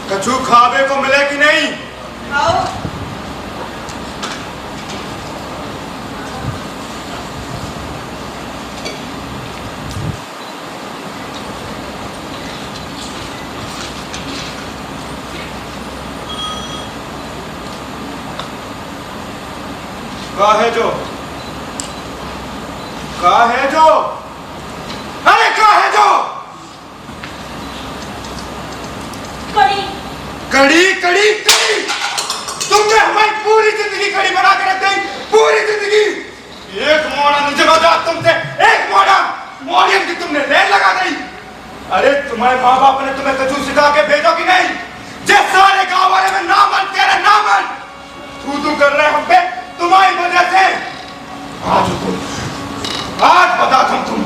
कछु खावे को मिले कि नहीं? खाओ। का है जो? का है जो? अरे का है जो? कड़ी। कड़ी कड़ी कड़ी, तुमने हमारी पूरी जिंदगी कड़ी बना के रख दी, पूरी जिंदगी। एक मोड़ा नहीं जमा तुमसे, एक मोड़ा मोड़ियम की तुमने रेल लगा दी। अरे तुम्हारे माँ बाप ने तुम्हें कछु सिखा के भेजो कि नहीं? जिस सारे गाँव वाले में नामन तेरे नामन तू कर रहे हम पे तुम्हारी वजह से। आज बता तुम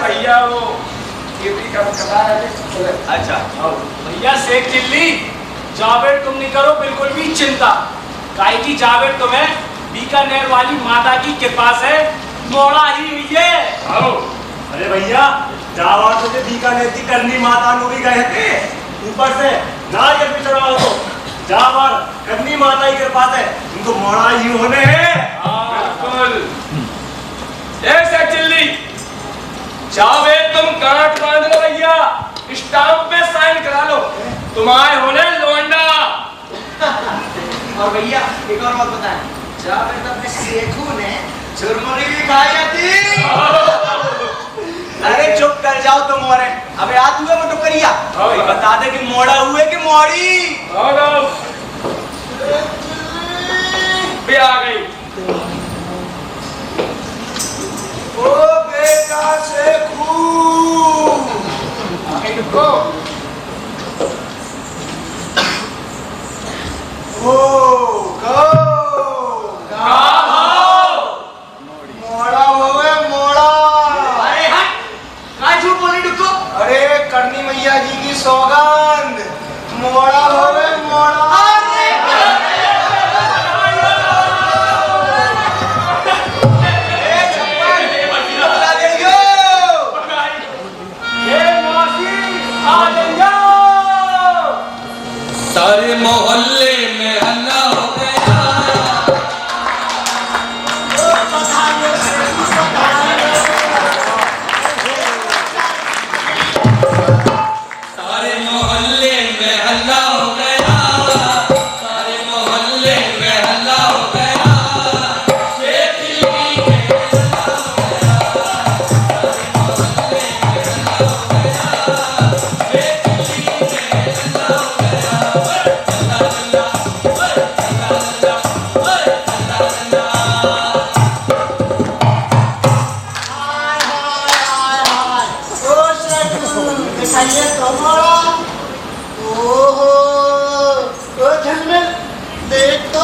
भैया वो अच्छा भैया शेख चिल्ली जावेद तुम नहीं करो बिल्कुल भी चिंता, काहे की जावेद तुम्हें बीकानेर वाली माता की कृपा से मोड़ा ही हुई है। अरे भैया जावा तुझे बीकानेर की करनी माता नु भी गए थे, ऊपर से नारियल भी चढ़ाओ तो जावर करनी माता की कृपा से उनको मोड़ा ही होने हैं। बिल्कुल शेख चिल्ली जावेद तुम गांठ बांध लो भैया, स्टाम्प पे साइन करा लो, तुम आए होने लोंडा। और भैया एक और बात बताएं, जावेद अपने शेखू ने चुरमुरी भी खाई थी। अरे चुप कर जाओ तुम और अबे आत हुए मटो करिया बता दे कि मोड़ा हुए कि मोड़ी भी आ गई। ओ बेटा शेखू इनको ओ गो का भाव मोड़ा होवे मोड़ा। अरे हट सौगंध मोड़ा होवे मोड़ा। सारे मोहल्ले में हल्ला हो गया। सारे मोहल्ले में हल्ला हो गया। सारे मोहल्ले में हल्ला हो गया। शेख चिल्ली में हल्ला हो गया। सारे मोहल्ले में हल्ला हो गया। शेख चिल्ली में हल्ला हो गया। दिखाइए तो मोड़ा। ओहो ओ झलमिल देख तो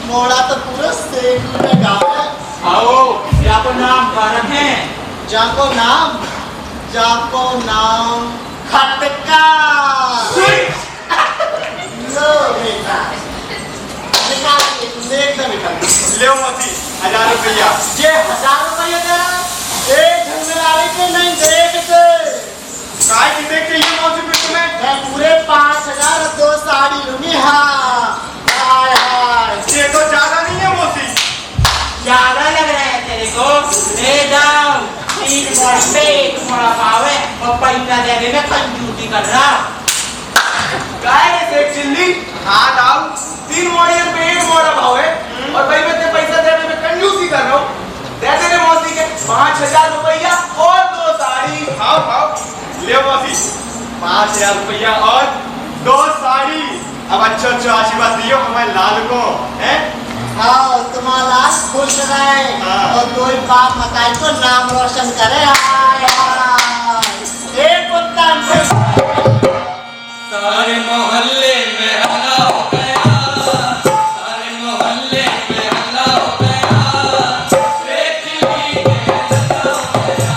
मोड़ा तो पूरा सेक में गाँव है। आओ जाको नाम भारत है। जाको नाम खटका। लो बेटा निकालिए तुमने एकदम निकाल। ले मोती 1000 रुपया। ये 1000 रुपये दे रहा एक झलमिल आने के नहीं देखते। काय की देख के ये मौसी पे तुम्हें मैं पूरे 5000 और 2 साड़ी लूंगी। हाँ हाय हाय ये तो ज्यादा नहीं है मौसी। ज्यादा लग रहा है तेरे को। ले जाओ 3 मोड़ा पे 1 मोड़ा पावे और पैसा देने में कंजूसी कर रहा। काय रे सेठ चिल्ली। हाँ दाऊ 3 मोड़े पे 1 मोड़ा भाव है और भाई मैं ते पैसा देने में कंजूसी कर रहा हूँ। दे दे मौसी के 5000 रुपया और 2 साड़ी। खाओ खाओ ले मौसी 5000 रुपया और 2 साड़ी। अब अच्छा आशीर्वाद दियो हमारे लाल को हैं। हाँ तुम्हारा खुश रहे हाँ। और 2 बाप मकाई को नाम रोशन करे। हाय हाय एक उत्तम। सारे मोहल्ले में हल्ला हो गया। सारे मोहल्ले में हल्ला हो गया। शेख चिल्ली में हल्ला हो गया।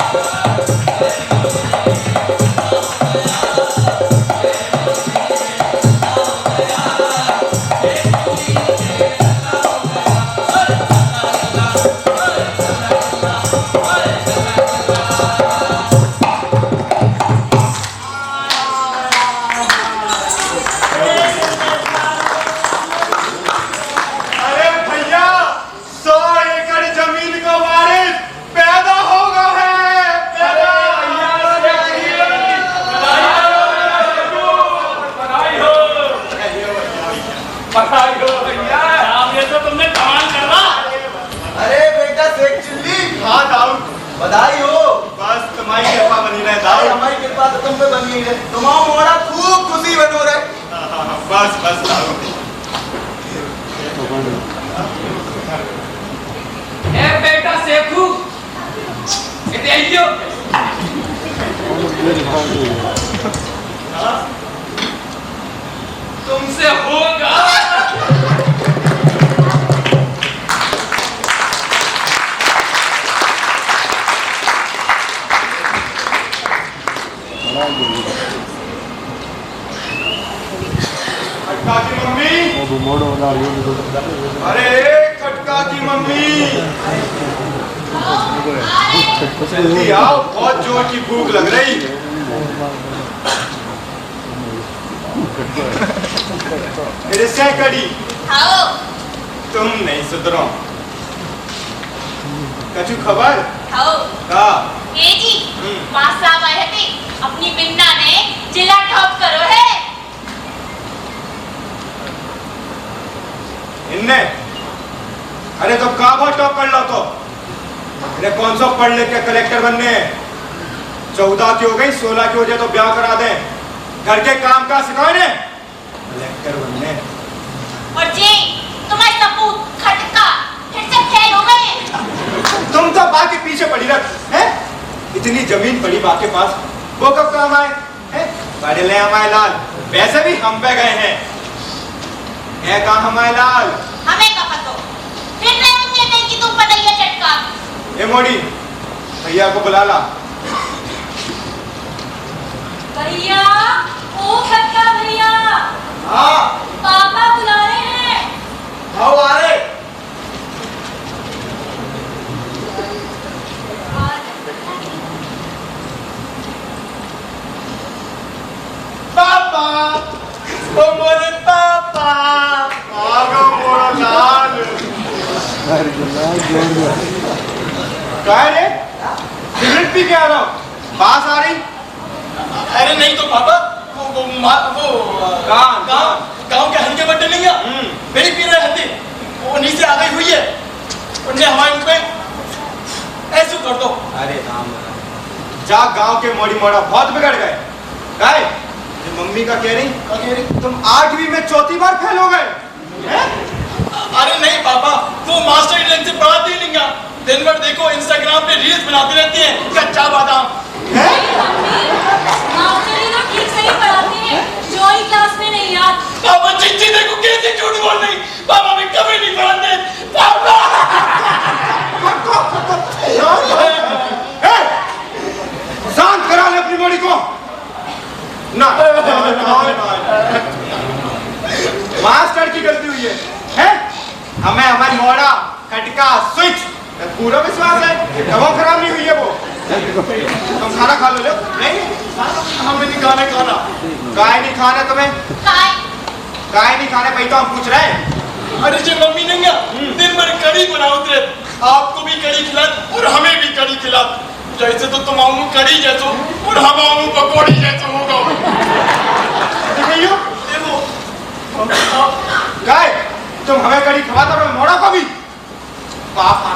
अरे भैया 100 एकड़ जमीन का वारिस पैदा होगा है। पैदा बधाई हो भैया। ये तो तुमने कमाल कर रहा। अरे बेटा सेठ चिल्ली हाँ दाऊ बधाई हो। बस तुम्हारी कृपा बनी रहे दाऊ। हमारी कृपा तो तुम पे बनी है। तुम्हारा मोड़ा खूब खुशी बनो रहे। बस बस दाऊ। ए बेटा सेखू इधर आइयो। तुमसे होगा। खटका की मम्मी। अरे खटका की मम्मी जल्दी आओ बहुत जोर की भूख लग रही। मेरे से कड़ी आओ तुम नहीं सुधरो। कछु खबर आओ का ये जी मां साहब आए थे अपनी बिन्ना ने जिला टॉप करो है। इनने अरे तो का बहुत टॉप कर लो तो। अरे कौन सा पढ़ लिख के कलेक्टर बनने 14 की हो गई 16 की हो जाए तो ब्याह करा दे। घर के काम का सिखाओ ने कलेक्टर बनने। और जी तुम्हारे सपूत खटका फिर से फेल हो गए। तुम तो बाकी पीछे पड़ी रख हैं। इतनी जमीन पड़ी बाकी पास वो कब काम आए हैं। बड़े ले हमारे लाल वैसे भी हम पे गए हैं। है कहाँ हमारे लाल। हमें का पतो फिर नहीं उनके दिन की तुम पतैया चटका। ए मोड़ी भैया को बुला ला। भैया ओ खट्टा भैया, हाँ पापा बुला रहे हैं। आओ आ रहे। पापा, ओ मोरे पापा, आ गया मोड़ा लाल। क्या है रे? सिगरेट पी के आ रहा हूँ, बास आ रही? अरे नहीं तो पापा, वो गांव के हल्के बट्टे नहीं है, मेरी पी रहे हल्दी, वो नीचे आ गई हुई है, उन्हें हमारे मुंह पे ऐसे कर दो। अरे राम जा, गांव के मोड़ी मोड़ा बहुत बिगड़ गए। गाय ये मम्मी का कह रही तुम 8वीं में चौथी बार फेल हो गए हैं? अरे नहीं पापा, वो मास्टर ढंग से पढ़ाती नहीं है, दिन भर देखो इंस्टाग्राम पे रील्स बनाती रहती हैं, कच्चा बादाम। मास्टर जी तो ठीक से ही पढ़ाते हैं, जोई क्लास में नहीं याद। पापा चिट्ठी देखो कैसे झूठ बोल रही, पापा भी कभी नहीं पढ़ाते पापा। शांत करा ले अपनी बॉडी को ना। मास्टर की गलती हुई है? हमें हमारी मोड़ा खटका स्विच पूरा विश्वास है, वो खराब नहीं हुई है। वो तुम खाना खा लो। नहीं हमें नहीं खाना खाना। गाय नहीं खाना तुम्हें? गाय नहीं खाने भाई तो हम पूछ रहे हैं। अरे जो मम्मी नहीं है, दिन भर कड़ी बनाओ थे, आपको भी कड़ी खिला और हमें भी कड़ी खिला, जैसे तो तुम आऊं कड़ी जैसो और हम आऊं पकौड़ी जैसो होगा। गाय तुम हमें कड़ी खवाता रहो, मोड़ा को भी। पापा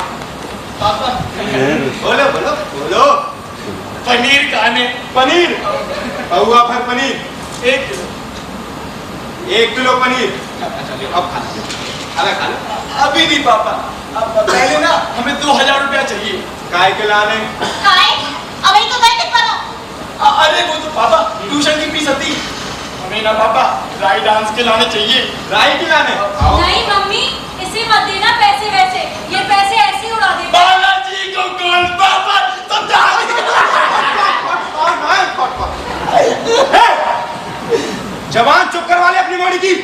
पापा बोलो बोलो बोलो। पनीर खाने। पनीर हुआ फिर पनीर 1 किलो पनीर। अब खा लो। अभी नहीं पापा, अब पहले ना हमें 2000 रुपया चाहिए। गाय के लाने अभी तो गए थे पर। अरे वो तो पापा ट्यूशन की फीस आती, हमें ना पापा राई डांस के लाने चाहिए। राई के लाने? नहीं मम्मी, इसे मत देना पैसे वैसे, ये पैसे ऐसे ही उड़ा दे। बालाजी को कॉल पापा तो जवान चुप करवा ले अपनी बॉडी की।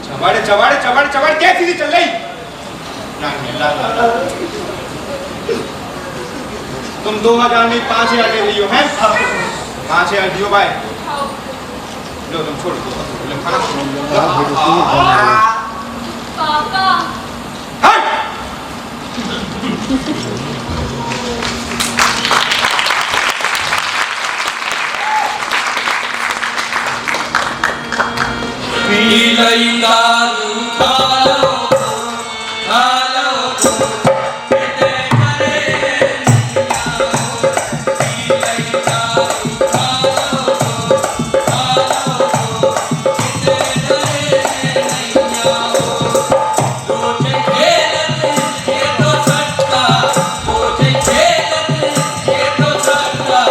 चबड़ चबड़ चबड़ चबड़ कैसी चल रही? तुम 2000 नहीं 5000 दे रही हो हैं? 5000 दियो भाई। लो तुम छोड़ दो पापा पी लई दारू खा लो किते करे पी लई दारू खा लो किते करे नैया रोजे खेलत ये तो सट्टा, रोजे खेलत ये तो सट्टा,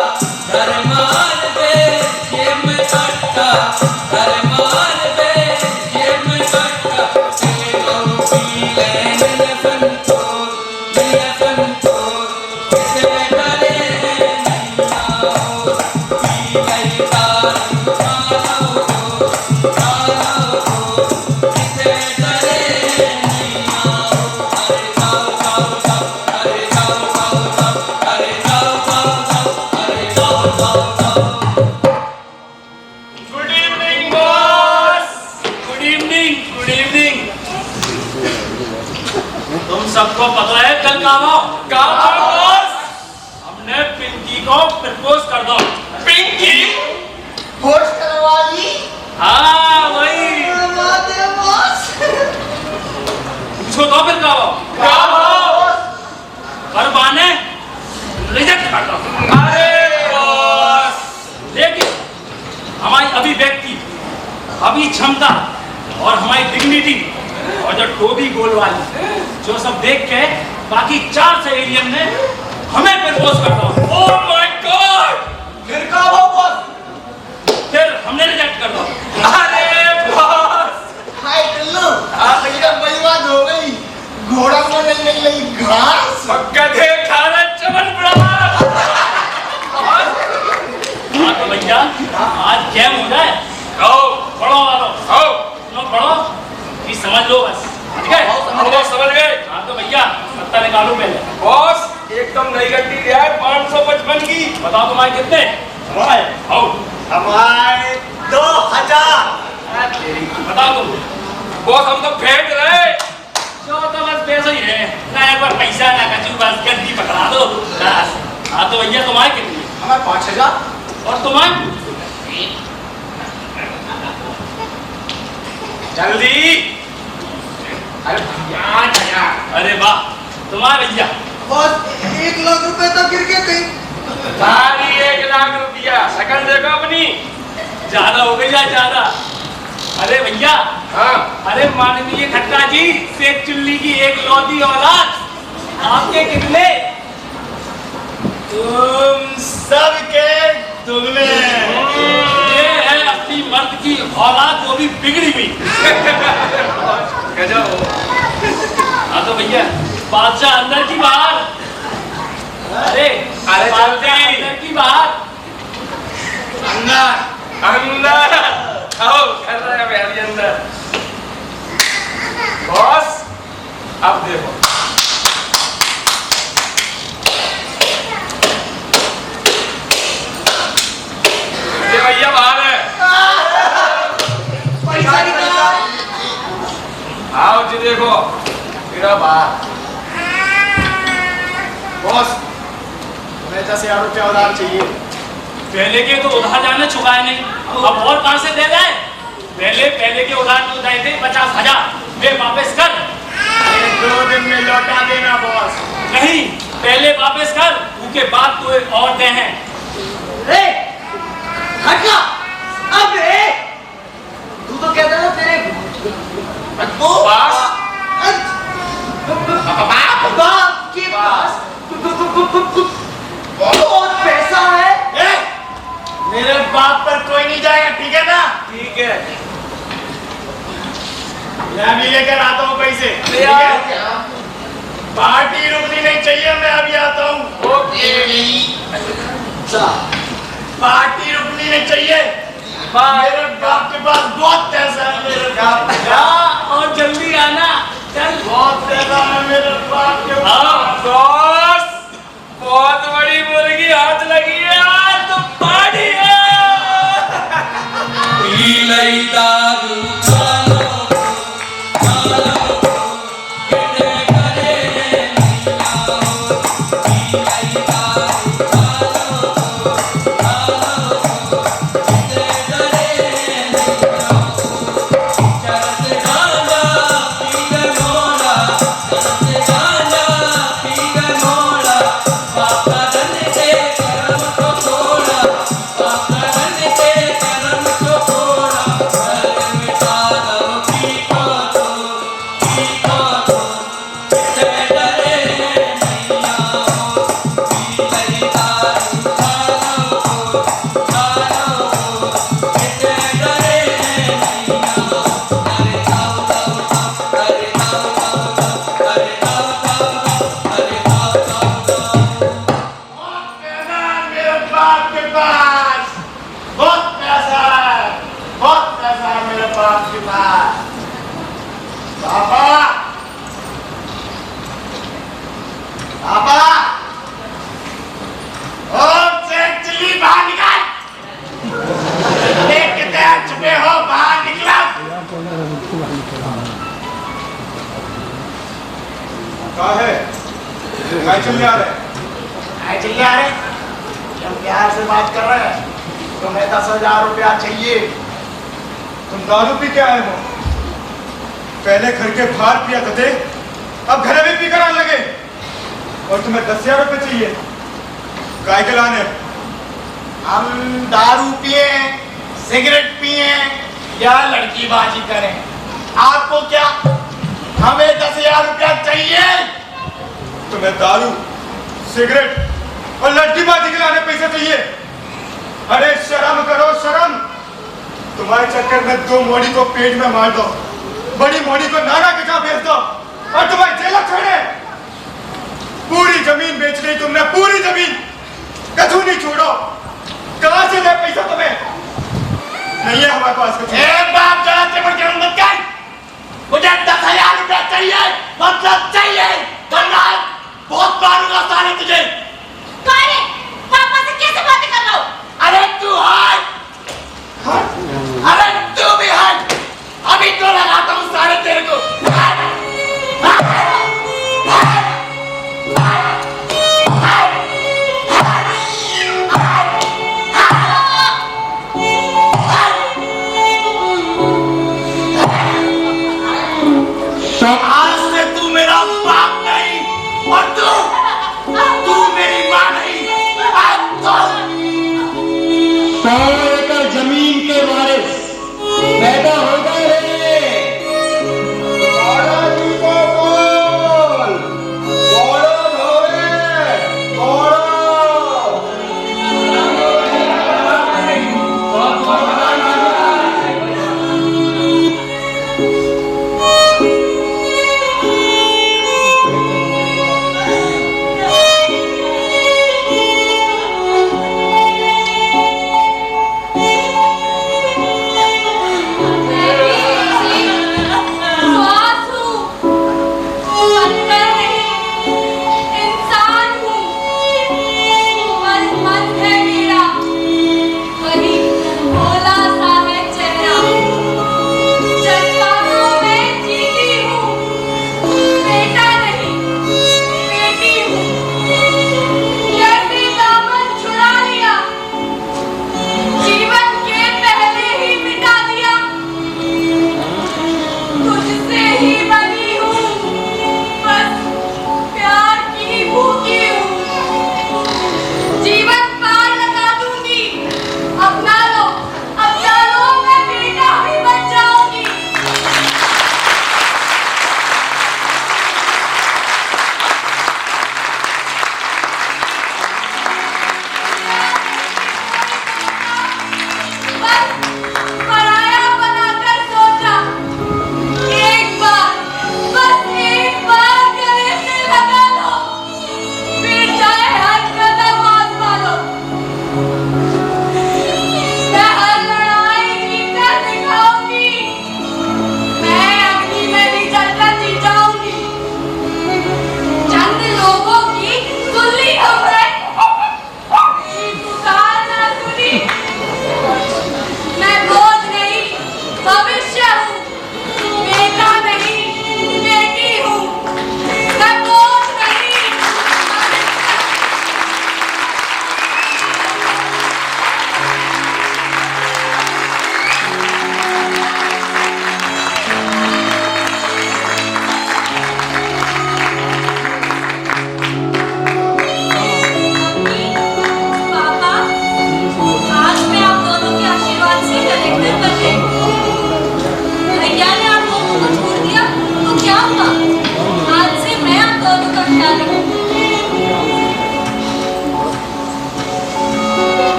घर मार दे ये में सट्टा, घर मार दे ये में सट्टा, तेरे पी लेने संतो किसे डरे नैया हो, पी लई दारू खा लो किसे डरे नैया हो, अरे जाओ जाओ जाओ, अरे जाओ जाओ जाओ, अरे जाओ जाओ जाओ, अरे जाओ जाओ जाओ। Good evening boss. Good evening, good evening. तुम सबको पता है कल काम बॉस, हमने पिंकी को प्रपोज कर दो। पिंकी होश करवाली। हाँ वही, पूछो तो फिर पर बाने रिजेक्ट कर दो। अरे बॉस, लेकिन हमारी अभिव्यक्ति, अभी क्षमता और हमारी डिग्निटी और जो टोबी गोल वाली जो सब देख के बाकी 4 से एलियन ने हमें प्रपोज कर दो। ओह माय गॉड, फिर का वो बॉस? फिर हमने रिजेक्ट कर दो। अरे बॉस, हाय टल्लू, आप भैया बर्बाद हो गई। घोड़ा को नहीं मिल रही घास। गधे खाना चमन पड़ा। हाँ तो भैया आज गेम हो जाए, जाए 555 की। बताओ तुम्हारे कितने? हमारे आओ हमारे 2000। बताओ तुम। बॉस हम तो फेंक रहे जो तो बस पैसे ही है ना, एक बार पैसा ना कचू बस गद्दी पकड़ा दो बस। हाँ तो भैया तुम्हारे कितने? हमारे 5000। और तुम्हारे? जल्दी। अरे भैया अरे वाह तुम्हारे भैया। बस 1 लाख रुपए तो गिर गए कहीं। सारी 1 लाख रुपया शकल देखो अपनी। ज्यादा हो गई या ज्यादा? अरे भैया हाँ, अरे माननीय खट्टा जी, शेख चिल्ली की एक लौती औलाद, आपके कितने? तुम सबके दुगने। ये है असली मर्द की औलाद, वो भी बिगड़ी हुई। गजब। हाँ तो भैया बादशाह अंदर की बाहर। अरे अरे बादशाह जल्दी। अंदर की बाहर। अंदर अंदर आओ, कर रहे हैं मेरे अंदर। बॉस अब देखो। ये भैया बाहर है। पैसा निकाल। आओ जी देखो मेरा बाहर। बॉस तुम्हें 10,000 रुपया उधार चाहिए। पहले के तो उधार जाने चुकाए नहीं, अब और कहां से दे गए? पहले के उधार तो उधार थे 50,000, वे वापस कर। 2 दिन में लौटा देना बॉस। नहीं, पहले वापस कर, उसके बाद तो एक और दे हैं। रे हटला। अब रे तू तो कहता था तेरे बॉस बाप के पास बहुत पैसा है। मेरे बाप पर कोई नहीं जाएगा, ठीक है ना? ठीक है। मैं भी लेकर आता हूँ पैसे। ठीक यार। है? पार्टी रुकनी नहीं चाहिए, मैं अभी आता हूँ। पार्टी रुकनी नहीं चाहिए। मेरे बाप के पास बहुत पैसा है। मेरे बाप जा और जल्दी आना, चल। बहुत पैसा है मेरे बाप के हाँ पास। बॉस, बहुत बड़ी मुर्गी हाथ लगी है आज तो पार्टी है। पी लई दारू खालो किते करे मिया हो। पी लई दारू खालो किते करे मिया हो। चरत गांजा पी के मोड़ा, चरत गांजा पी के मोड़ा। पापा रन के करम को थोड़ा, पापा रन के करम को थोड़ा। घर मिटा दो पी को तो किते डरे मैया हो। पी लई दारू खालो किते डरे मैया हो। अरे जाओ जाओ जाओ, अरे जाओ जाओ जाओ, अरे जाओ जाओ जाओ, अरे जाओ जाओ जाओ। बहुत पैसा है मेरे बाप के पास। बहुत पैसा है, बहुत पैसा है मेरे बाप के पास। पापा, पापा, ओ शेख चिल्ली बाहर निकल। देख कितने छुपे हो, बाहर निकला। कहाँ है? कहाँ चले आ रहे? आए चलिए आ रहे। हम प्यार से बात कर रहे हैं। तुम्हें 10,000 रुपया चाहिए। तुम दारू पी के आए हो? पहले घर के बाहर पिया करते, अब घर में पी कर आने लगे। और तुम्हें 10,000 रुपये चाहिए काय के लाने? हम दारू पिए, सिगरेट पिए या लड़कीबाजी करें, आपको क्या? हमें 10,000 रुपया चाहिए। तुम्हें दारू, सिगरेट और लड़कीबाजी के लाने पैसे चाहिए? अरे शर्म करो, शर्म। तुम्हारे चक्कर में 2 मोड़ी को पेट में मार दो, बड़ी मोड़ी को नाना के जहाँ भेज दो और तुम्हारे जेल छोड़े। पूरी जमीन बेच ली तुमने, पूरी जमीन, कछु नहीं छोड़ो। कहाँ से दे पैसा तुम्हें? नहीं है हमारे पास कुछ। बाप जरा चमड़ के मत कर। मुझे 10,000 रुपया चाहिए, मतलब चाहिए, वरना बहुत मारूंगा साले तुझे। काय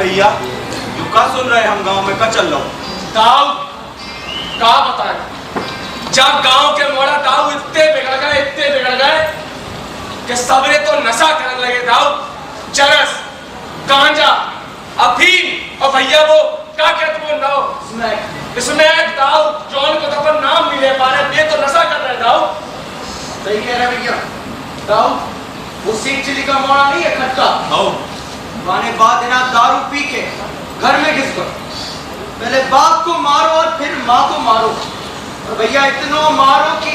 भैया यू का सुन रहे हम गांव में का चल रहा हूँ दाऊ का बताए जब गांव के मोड़ा दाऊ इतने बिगड़ गए कि सबरे तो नशा करने लगे दाऊ चरस गांजा अफीम और भैया वो क्या कहते वो नाव स्मैक दाऊ जॉन को तो अपन नाम नहीं ले पा रहे ये तो नशा कर रहे दाऊ सही कह रहे भैया दाऊ वो सिंह चिली का मोड़ा नहीं है खट्टा माने बाद ना दारू पी के घर में घिस कर पहले बाप को मारो और फिर माँ को मारो और भैया इतना मारो कि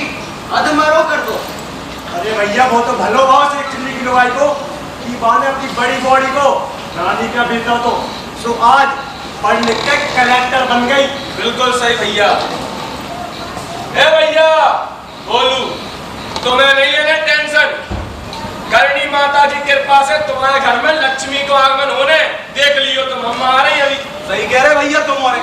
अधमरो कर दो। अरे भैया वो तो भलो भाव से एक चिल्ली की लुगाई को कि बाने अपनी बड़ी बॉडी को रानी का बेटा तो सो आज पढ़ लिख के कलेक्टर बन गई। बिल्कुल सही भैया ए भैया बोलू तुम्हें नहीं है ना टेंशन करनी माता जी कृपा से तुम्हारे घर में लक्ष्मी को आगमन होने देख लियो तुम हम आ रही अभी सही कह रहे भैया तुम्हारे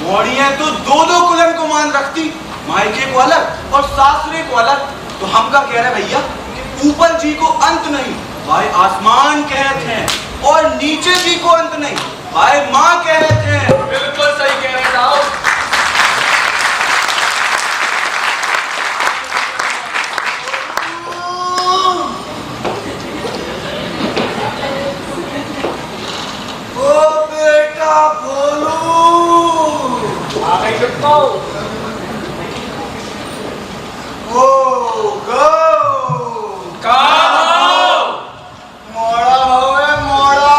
मोड़ी है तो दो कुलन को मान रखती मायके को अलग और सासुरे को अलग तो हम का कह रहे भैया कि ऊपर जी को अंत नहीं भाई आसमान कहते हैं और नीचे जी को अंत नहीं भाई माँ कहते हैं। बिल्कुल सही कह रहे साहब ओ बेटा बोलू आ गई बिट्टो ओ गो का मोड़ा होवे मोड़ा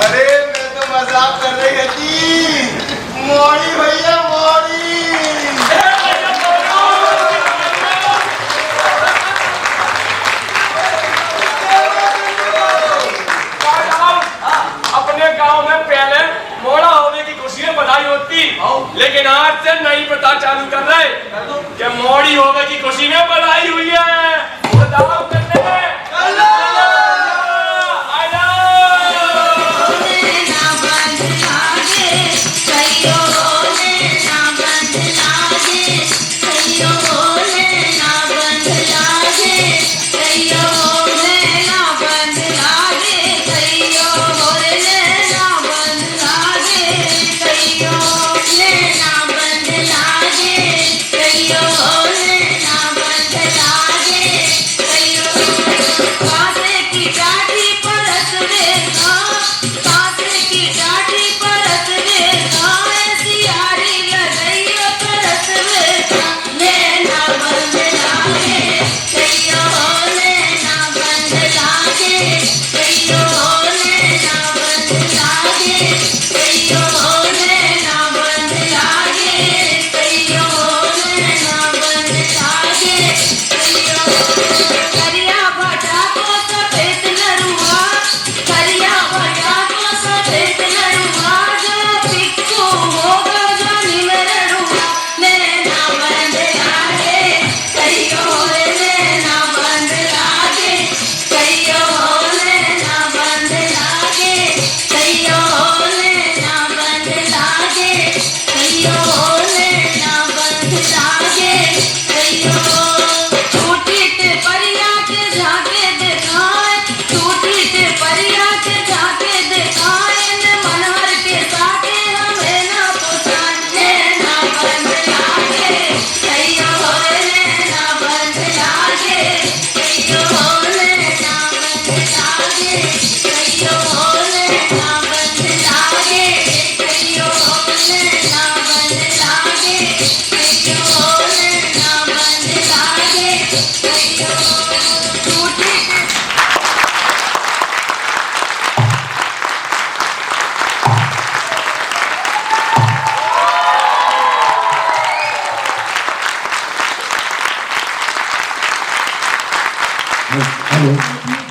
अरे मैं तो मजाक कर रही थी मोड़ी भैया मोड़ी अपने गांव में पहले मोड़ा होने की खुशी में बधाई होती लेकिन आज से नई प्रथा चालू कर रहे कि मोड़ी होने की खुशी में बधाई हुई है बताओ करने में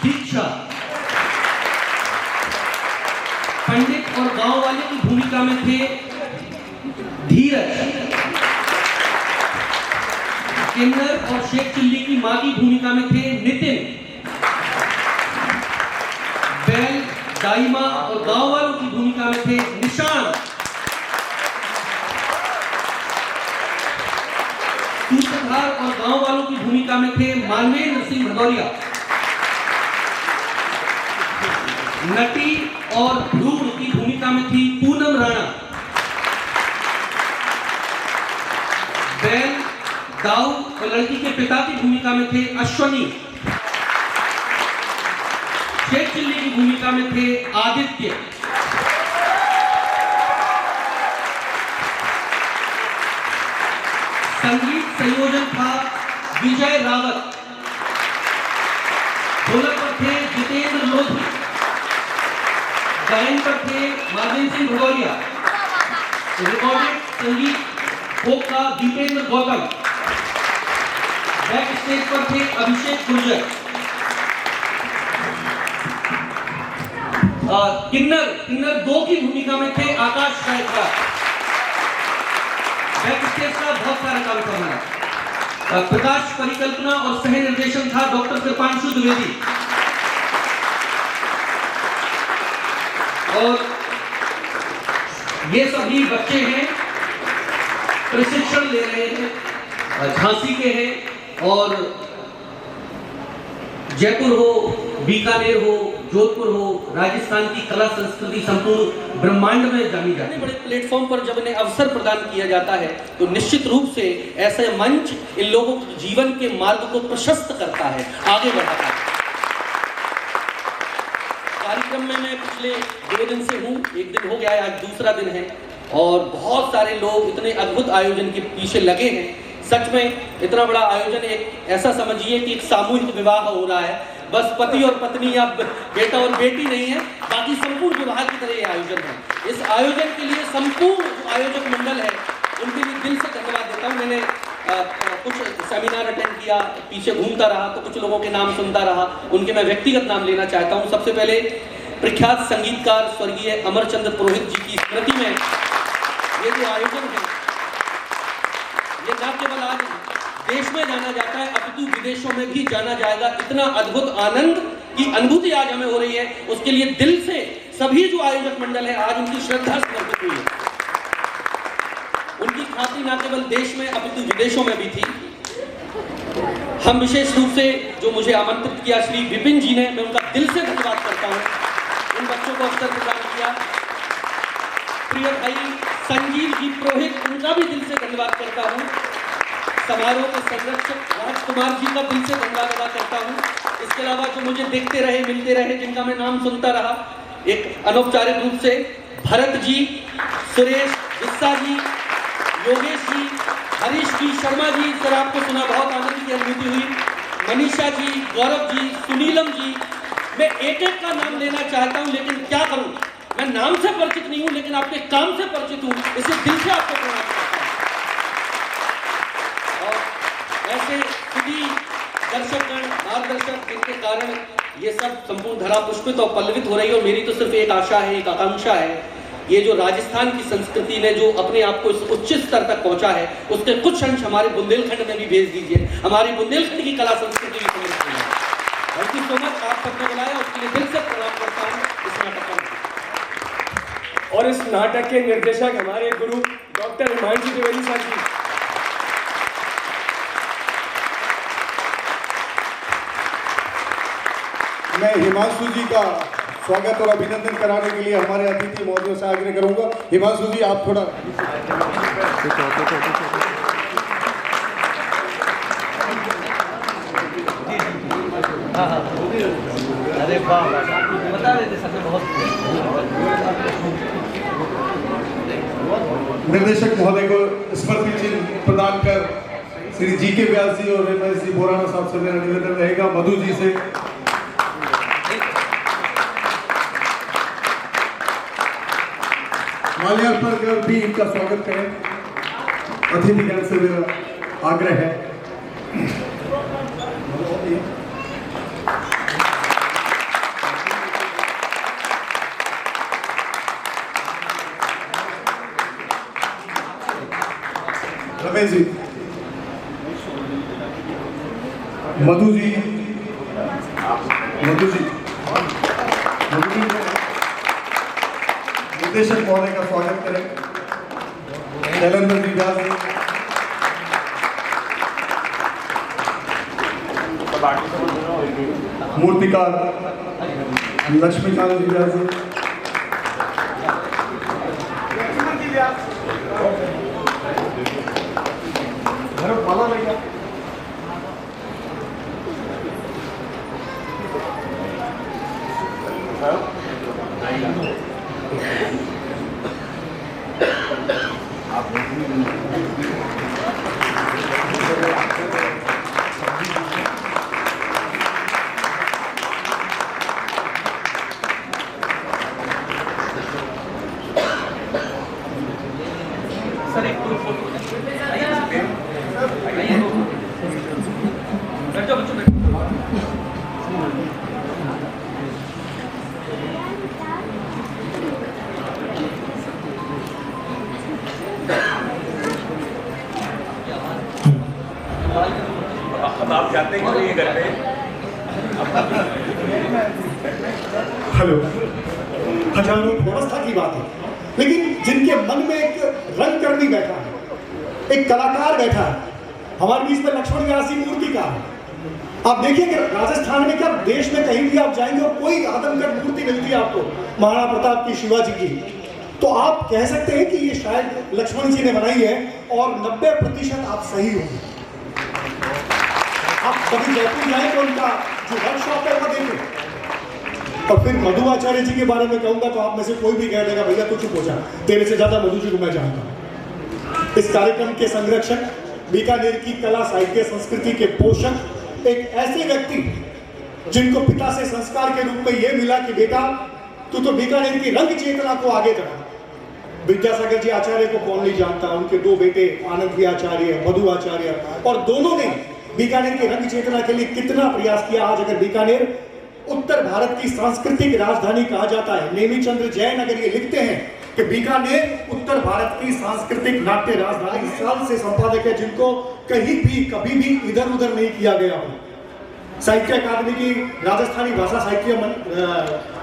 दीक्षा पंडित और गांव वाले की भूमिका में थे धीरज, किन्नर और शेख चिल्ली की मां की भूमिका में थे नितिन, बैल दाईमा और गांव वालों की भूमिका में थे निशान, सूत्रधार और गांव वालों की भूमिका में थे मानवेंद्र सिंह भदौरिया। नटी और भ्रूण की भूमिका में थी पूनम राणा। बैल, दाऊ और लड़की के पिता की भूमिका में थे अश्वनी। शेख चिल्ली की भूमिका में थे आदित्य। संगीत संयोजन था विजय रावत। ढोलक पर थे जितेंद्र लोधी। गायन पर थे माधव सिंह भगोरिया। रिकॉर्डेड संगीत फोक का दीपेंद्र गौतम। बैक स्टेज पर थे अभिषेक गुर्जर। किन्नर 2 की भूमिका में थे आकाश गायकवाड़। बैक स्टेज का बहुत सारा काम करना है। प्रकाश परिकल्पना और सह निर्देशन था डॉक्टर कृपांशु द्विवेदी। और ये सभी बच्चे हैं, प्रशिक्षण ले रहे हैं, झांसी के हैं और जयपुर हो, बीकानेर हो, जोधपुर हो, राजस्थान की कला संस्कृति संपूर्ण ब्रह्मांड में जानी जाती है। बड़े प्लेटफॉर्म पर जब इन्हें अवसर प्रदान किया जाता है तो निश्चित रूप से ऐसे मंच इन लोगों के जीवन के मार्ग को प्रशस्त करता है, आगे बढ़ाता है। कार्यक्रम में मैं पिछले 2 दिन से हूँ, 1 दिन हो गया है, आज दूसरा दिन है और बहुत सारे लोग इतने अद्भुत आयोजन के पीछे लगे हैं। सच में इतना बड़ा आयोजन, एक ऐसा समझिए कि एक सामूहिक विवाह हो रहा है। बस पति और पत्नी या बेटा और बेटी नहीं है, बाकी संपूर्ण विवाह की तरह ये आयोजन है। इस आयोजन के लिए संपूर्ण आयोजक मंडल है, उनके लिए दिल से धन्यवाद देता हूँ। मैंने कुछ सेमिनार अटेंड किया, पीछे घूमता रहा तो कुछ लोगों के नाम सुनता रहा, उनके मैं व्यक्तिगत नाम लेना चाहता हूँ। सबसे पहले प्रख्यात संगीतकार स्वर्गीय अमरचंद्र पुरोहित जी की स्मृति में ये जो आयोजन है, ये न केवल आज देश में जाना जाता है अपितु विदेशों में भी जाना जाएगा। इतना अद्भुत आनंद की अनुभूति आज हमें हो रही है, उसके लिए दिल से सभी जो आयोजक मंडल है आज उनकी श्रद्धा समर्पित हुई है। उनकी ख्याति न केवल देश में अपितु विदेशों में भी थी। हम विशेष रूप से जो मुझे आमंत्रित किया श्री विपिन जी ने, मैं उनका दिल से धन्यवाद करता हूँ। इन बच्चों को अवसर प्रदान किया। प्रिय भाई संजीव जी पुरोहित, उनका भी दिल से धन्यवाद करता हूँ। समारोह के संरक्षक राजकुमार जी का दिल से धन्यवाद अदा करता हूँ। इसके अलावा जो मुझे देखते रहे, मिलते रहे, जिनका मैं नाम सुनता रहा, एक अनौपचारिक रूप से भरत जी, सुरेश, विस्सा जी, योगेश जी, हरीश जी, शर्मा जी, सर आपको सुना बहुत आनंद की अनुभूति हुई। मनीषा जी, गौरव जी, सुनीलम जी, मैं एक एक का नाम लेना चाहता हूँ, लेकिन क्या करूँ, मैं नाम से परिचित नहीं हूँ लेकिन आपके काम से परिचित हूँ, इसे दिल से आपको प्रणाम करता हूँ। और ऐसे सभी दर्शकगण, मार्गदर्शक, जिनके कारण ये सब संपूर्ण धरा पुष्पित और पल्लवित हो रही है। और मेरी तो सिर्फ एक आशा है, एक आकांक्षा है, ये जो राजस्थान की संस्कृति ने जो अपने आप को इस उच्च स्तर तक पहुंचा है, उसके कुछ अंश हमारे बुंदेलखंड में भी भेज दीजिए। हमारी बुंदेलखंड की कला संस्कृति भी समृद्ध हो जाए। थैंक यू सो मच, आप सबने बुलाया, उसके लिए दिल से प्रणाम करता हूँ। इस नाटक का और इस नाटक के निर्देशक हमारे गुरु डॉक्टर हिमांशु द्विवेदी सर जी। मैं हिमांशु जी का स्वागत और अभिनंदन कराने के लिए हमारे अतिथि महोदय से आग्रह करूंगा। हिमांशु जी आप थोड़ा अरे वाह, बता देते सर, बहुत निर्देशक महोदय को स्मृति चिन्ह प्रदान कर श्री जी के व्यास जी और रमेश जी बोराना साहब से मेरा निवेदन रहेगा। मधु जी से माल्यार्पण कर भी इनका स्वागत करें। अतिथिगण से मेरा आग्रह है। रमेश जी, मधु जी, मधु जी, निर्देशक महोदय का स्वागत करें। शैलेंद्र जी व्यास जी, बाकी मूर्तिकार लक्ष्मीकांत जी व्यास जी, सर एक ग्रुप फोटो बैठ जाओ बच्चों, अब आप जाते हैं ये घर पे। हेलो, हजारों व्यवस्था की बात है, लेकिन जिनके मन में एक रंगकर्मी बैठा है, एक कलाकार बैठा है, हमारे बीच में लक्ष्मण व्यास जी मूर्तिकार है। आप देखिए कि राजस्थान में क्या देश में कहीं भी आप जाएंगे और कोई आदमकद मूर्ति मिलती है आपको महाराणा प्रताप की, शिवाजी की, तो आप कह सकते हैं कि ये शायद लक्ष्मण जी ने बनाई है और 90% आप सही होंगे। आप कभी जयपुर जाए तो उनका जो वर्कशॉप है वो देखें। और फिर मधु आचार्य जी के बारे में कहूंगा तो आप में से कोई भी कह देगा भैया तू चुप हो जा, तेरे से ज्यादा मधु जी को मैं जानता हूं। इस कार्यक्रम के संरक्षक, बीकानेर की कला साहित्य संस्कृति के पोषक, एक ऐसे व्यक्ति जिनको पिता से संस्कार के रूप में यह मिला कि बेटा तू तो बीकानेर की रंग चेतना को आगे बढ़ा। विद्यासागर जी आचार्य को कौन नहीं जानता, उनके दो बेटे आनंद आचार्य, मधु आचार्य, और दोनों ने बीकानेर की रंग चेतना के लिए कितना प्रयास किया। आज अगर बीकानेर उत्तर भारत की सांस्कृतिक राजधानी कहा जाता है, नेमीचंद्र जैन अगर ये लिखते हैं कि बीकानेर उत्तर भारत की सांस्कृतिक नाट्य राजधानी, साल से संपादक है जिनको कहीं भी कभी भी इधर उधर नहीं किया गया हो। साहित्य अकादमी की राजस्थानी भाषा साहित्य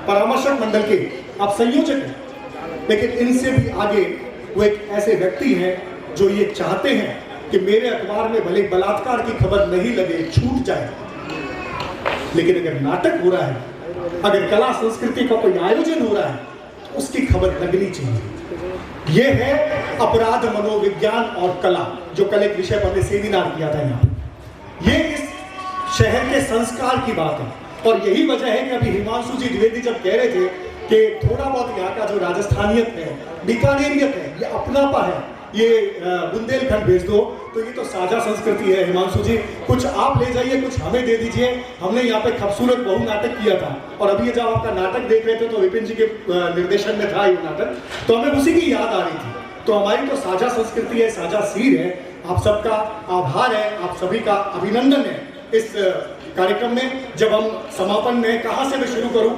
परामर्शक मंडल के आप संयोजक हैं, लेकिन इनसे भी आगे वो एक ऐसे व्यक्ति हैं जो ये चाहते हैं कि मेरे अखबार में भले बलात्कार की खबर नहीं लगे, छूट जाए, लेकिन अगर नाटक हो रहा है, अगर कला संस्कृति का कोई आयोजन हो रहा है, तो उसकी खबर लगनी चाहिए। यह है अपराध मनोविज्ञान और कला, जो कल एक विषय पर सेमिनार किया था यहाँ। ये इस शहर के संस्कार की बात है, और यही वजह है कि अभी हिमांशु जी द्विवेदी जब कह रहे थे कि थोड़ा बहुत यहाँ का जो राजस्थानियत है, बीकानेरियत है, ये अपनापा है, ये बुंदेलखंड भेज दो, तो ये तो साझा संस्कृति है। हिमांशु जी कुछ आप ले जाइए, कुछ हमें दे दीजिए। हमने यहाँ पे खूबसूरत बहु नाटक किया था, और अभी जब आपका नाटक देख रहे थे तो विपिन जी के निर्देशन में था ये नाटक, तो हमें उसी की याद आ रही थी। तो हमारी तो साझा संस्कृति है, साझा सीर है। आप सबका आभार है, आप सभी का अभिनंदन है इस कार्यक्रम में। जब हम समापन में कहाँ से मैं शुरू करूँ?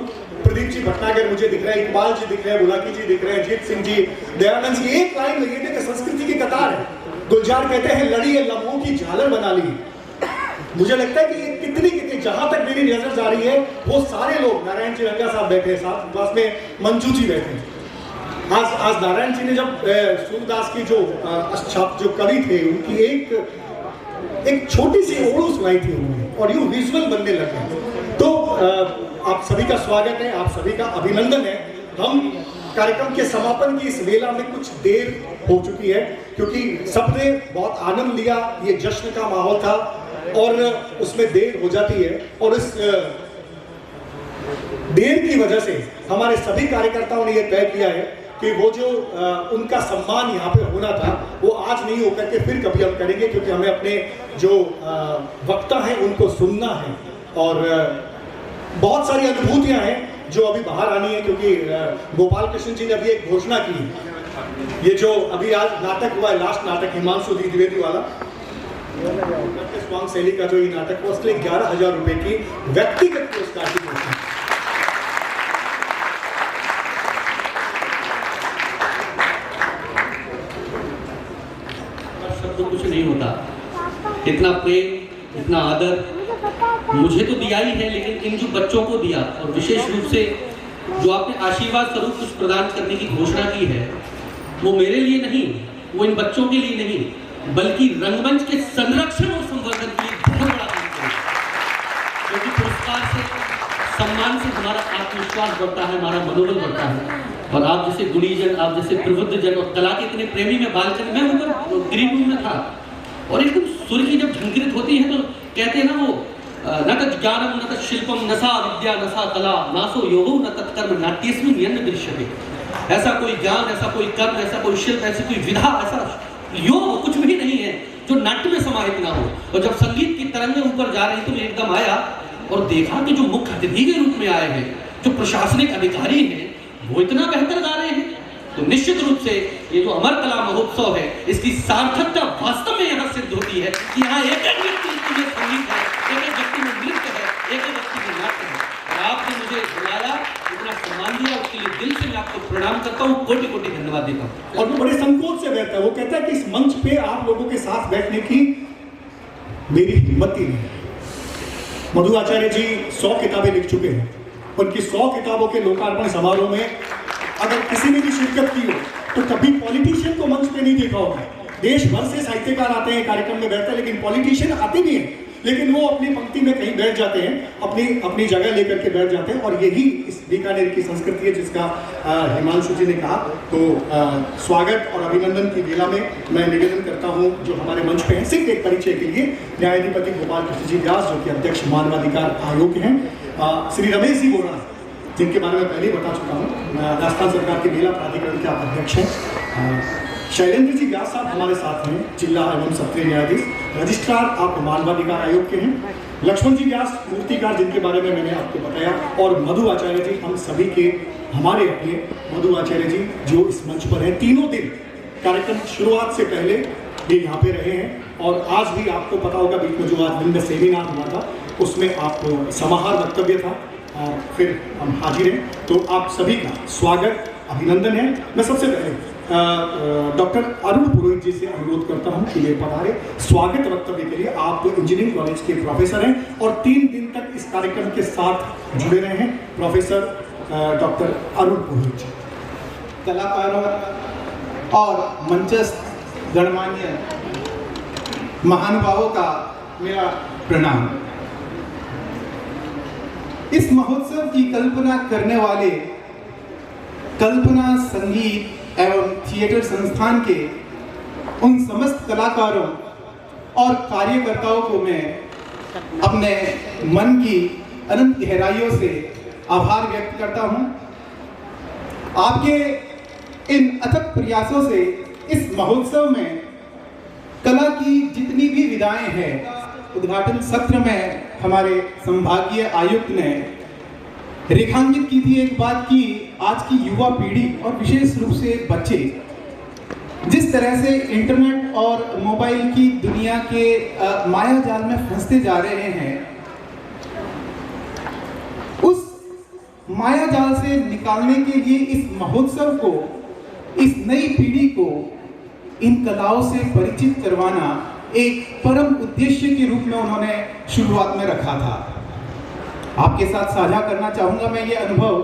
प्रदीप जी भटनागर मुझे दिख रहे हैं, इकबाल जी दिख रहे हैं, बुलाकी जी दिख रहे हैं, जीत सिंह जी, दयानंद जी। एक लाइन में ये देखिए संस्कृति की कतार है। गुलजार कहते हैं लड़ी है लम्हों की झालर बना ली। मुझे लगता है कि ये कितनी जहां तक मेरी नजर जा रही है, वो सारे लोग, नारायण जी रंगा साहब बैठे हैं साथ, क्लास में मंजू जी बैठे हैं। आज नारायण जी ने जब सूरदास की जो कवि थे उनकी एक छोटी सी ओढ़ू सुनाई थी उन्होंने, और यूं विजुअल बनने लगे। तो आप सभी का स्वागत है, आप सभी का अभिनंदन है। हम कार्यक्रम के समापन की इस वेला में कुछ देर हो चुकी है, क्योंकि सबने बहुत आनंद लिया, ये जश्न का माहौल था, और उसमें देर हो जाती है। और इस देर की वजह से हमारे सभी कार्यकर्ताओं ने यह तय किया है कि वो जो उनका सम्मान यहाँ पे होना था, वो आज नहीं होकर के फिर कभी हम करेंगे, क्योंकि हमें अपने जो वक्ता हैं उनको सुनना है, और बहुत सारी अनुभूतियां हैं जो अभी बाहर आनी है। क्योंकि गोपाल कृष्ण जी ने अभी एक घोषणा की, ये जो अभी आज नाटक हुआ है, लास्ट नाटक हिमांशु द्विवेदी वाला स्वांग शैली का जो ये नाटक हुआ, उसके लिए 11,000 रुपए की व्यक्तिगत पुरस्कार की घोषणा। शब्द कुछ नहीं होता, इतना प्रेम, इतना आदर मुझे तो दिया ही है, लेकिन इन जो बच्चों को दिया, और विशेष रूप से जो आपने आशीर्वाद स्वरूप कुछ प्रदान करने की घोषणा की है, वो मेरे लिए नहीं, वो इन बच्चों के लिए नहीं, बल्कि रंगमंच के संरक्षण और संवर्धन के लिए बहुत बड़ा काम है। क्योंकि सम्मान से हमारा आत्मविश्वास बढ़ता है, हमारा मनोबल बढ़ता है। और आप जैसे गुणीजन, आप जैसे प्रबुद्ध जन और कला के इतने प्रेमी में बालचंद, मैं ऊपर ग्रीन रूम में था और एकदम सुर्खी जब झंकृत होती है तो कहते हैं ना वो न तत् ज्ञानम न तत् शिल्पम न सा विद्या न सा कला नासो योगो न तत्कर्म नाट्यस्मिन् यन्न दृश्यते। ऐसा कोई ज्ञान, ऐसा कोई कर्म, ऐसा कोई शिल्प, ऐसी कोई विधा, ऐसा योग कुछ भी नहीं है जो नाट्य में समाहित ना हो। और जब संगीत की तरंगें ऊपर जा रही तो मैं एकदम आया और देखा कि जो मुख्य अतिथि के रूप में आए हैं, जो प्रशासनिक अधिकारी हैं, वो इतना बेहतर गा रहे हैं। तो निश्चित रूप से ये जो अमर कला महोत्सव है, इसकी सार्थकता वास्तव में यहाँ सिद्ध होती है कि यहाँ एक एक व्यक्ति में संगीत है, एक एक व्यक्ति में नृत्य है, एक एक व्यक्ति में नाट्य है। और आपने मुझे बुलाया, इतना सम्मान दिया, उसके लिए दिल से मैं आपको प्रणाम करता हूँ, कोटि कोटि धन्यवाद देता हूँ। और वो बड़े संकोच से बैठता है। वो कहता है कि इस मंच पे आप लोगों के साथ बैठने की मेरी हिम्मत ही नहीं है। मधु आचार्य जी 100 किताबें लिख चुके हैं। उनकी 100 किताबों के लोकार्पण समारोह में अगर किसी ने भी शिरकत की हो तो कभी पॉलिटिशियन को मंच पे नहीं देखा होगा। देश भर से साहित्यकार आते हैं, कार्यक्रम में बैठते हैं, लेकिन पॉलिटिशियन आते भी हैं, लेकिन वो अपनी पंक्ति में कहीं बैठ जाते हैं, अपनी जगह लेकर के बैठ जाते हैं। और यही इस बीकानेर की संस्कृति है जिसका हिमांशु जी ने कहा। तो स्वागत और अभिनंदन की बेला में मैं निवेदन करता हूं जो हमारे मंच पे हैं, सिर्फ एक परिचय के लिए न्यायाधिपति गोपाल कृष्ण जी व्यास, जो कि अध्यक्ष मानवाधिकार आयोग हैं, श्री रमेश जी बोरा, जिनके बारे में पहले ही बता चुका हूँ, राजस्थान सरकार के मेला प्राधिकरण के आप अध्यक्ष हैं। शैलेंद्र जी व्यास साहब हमारे साथ हैं, जिला एवं सत्र न्यायाधीश, रजिस्ट्रार आप मानवाधिकार आयोग के हैं। लक्ष्मण जी व्यास मूर्तिकार, जिनके बारे में मैंने आपको बताया। और मधु आचार्य जी, हम सभी के हमारे अपने मधु आचार्य जी जो इस मंच पर हैं। तीनों दिन कार्यक्रम शुरुआत से पहले ये यहाँ पे रहे हैं। और आज भी आपको पता होगा बीच में जो आज दिन में सेमिनार हुआ था उसमें आप समाहार वक्तव्य था और फिर हम हाजिर हैं। तो आप सभी का स्वागत, अभिनंदन है। मैं सबसे पहले डॉक्टर अरुण पुरोहित जी से अनुरोध करता हूं कि ये पधारे स्वागत वक्तव्य के लिए। आप इंजीनियरिंग कॉलेज के प्रोफेसर हैं और 3 दिन तक इस कार्यक्रम के साथ जुड़े रहे हैं। प्रोफेसर डॉक्टर अरुण पुरोहित जी। कलाकारों और मंचस्थ गणमान्य महानुभावों का मेरा प्रणाम। इस महोत्सव की कल्पना करने वाले कल्पना संगीत एवं थिएटर संस्थान के उन समस्त कलाकारों और कार्यकर्ताओं को मैं अपने मन की अनंत गहराइयों से आभार व्यक्त करता हूं। आपके इन अथक प्रयासों से इस महोत्सव में कला की जितनी भी विधाएं हैं, उद्घाटन सत्र में हमारे संभागीय आयुक्त ने रेखांकित की थी एक बात की आज की युवा पीढ़ी और विशेष रूप से बच्चे जिस तरह से इंटरनेट और मोबाइल की दुनिया के माया जाल में फंसते जा रहे हैं, उस माया जाल से निकालने के लिए इस महोत्सव को, इस नई पीढ़ी को इन कलाओं से परिचित करवाना एक परम उद्देश्य के रूप में उन्होंने शुरुआत में रखा था। आपके साथ साझा करना चाहूँगा मैं ये अनुभव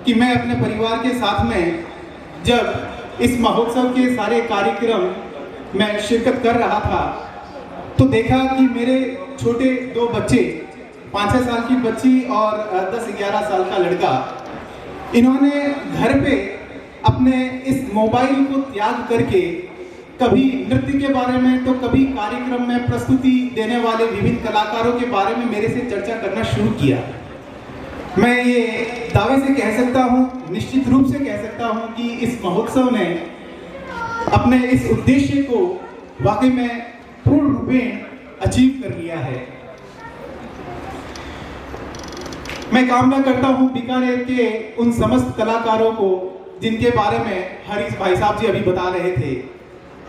कि मैं अपने परिवार के साथ में जब इस महोत्सव के सारे कार्यक्रम में शिरकत कर रहा था तो देखा कि मेरे छोटे 2 बच्चे, 5-6 साल की बच्ची और 10-11 साल का लड़का, इन्होंने घर पे अपने इस मोबाइल को त्याग करके कभी नृत्य के बारे में तो कभी कार्यक्रम में प्रस्तुति देने वाले विभिन्न कलाकारों के बारे में मेरे से चर्चा करना शुरू किया। मैं ये दावे से कह सकता हूँ, निश्चित रूप से कह सकता हूँ कि इस महोत्सव ने अपने इस उद्देश्य को वाकई में पूर्ण रूपेण अचीव कर लिया है। मैं कामना करता हूँ बीकानेर के उन समस्त कलाकारों को जिनके बारे में हरीश भाई साहब जी अभी बता रहे थे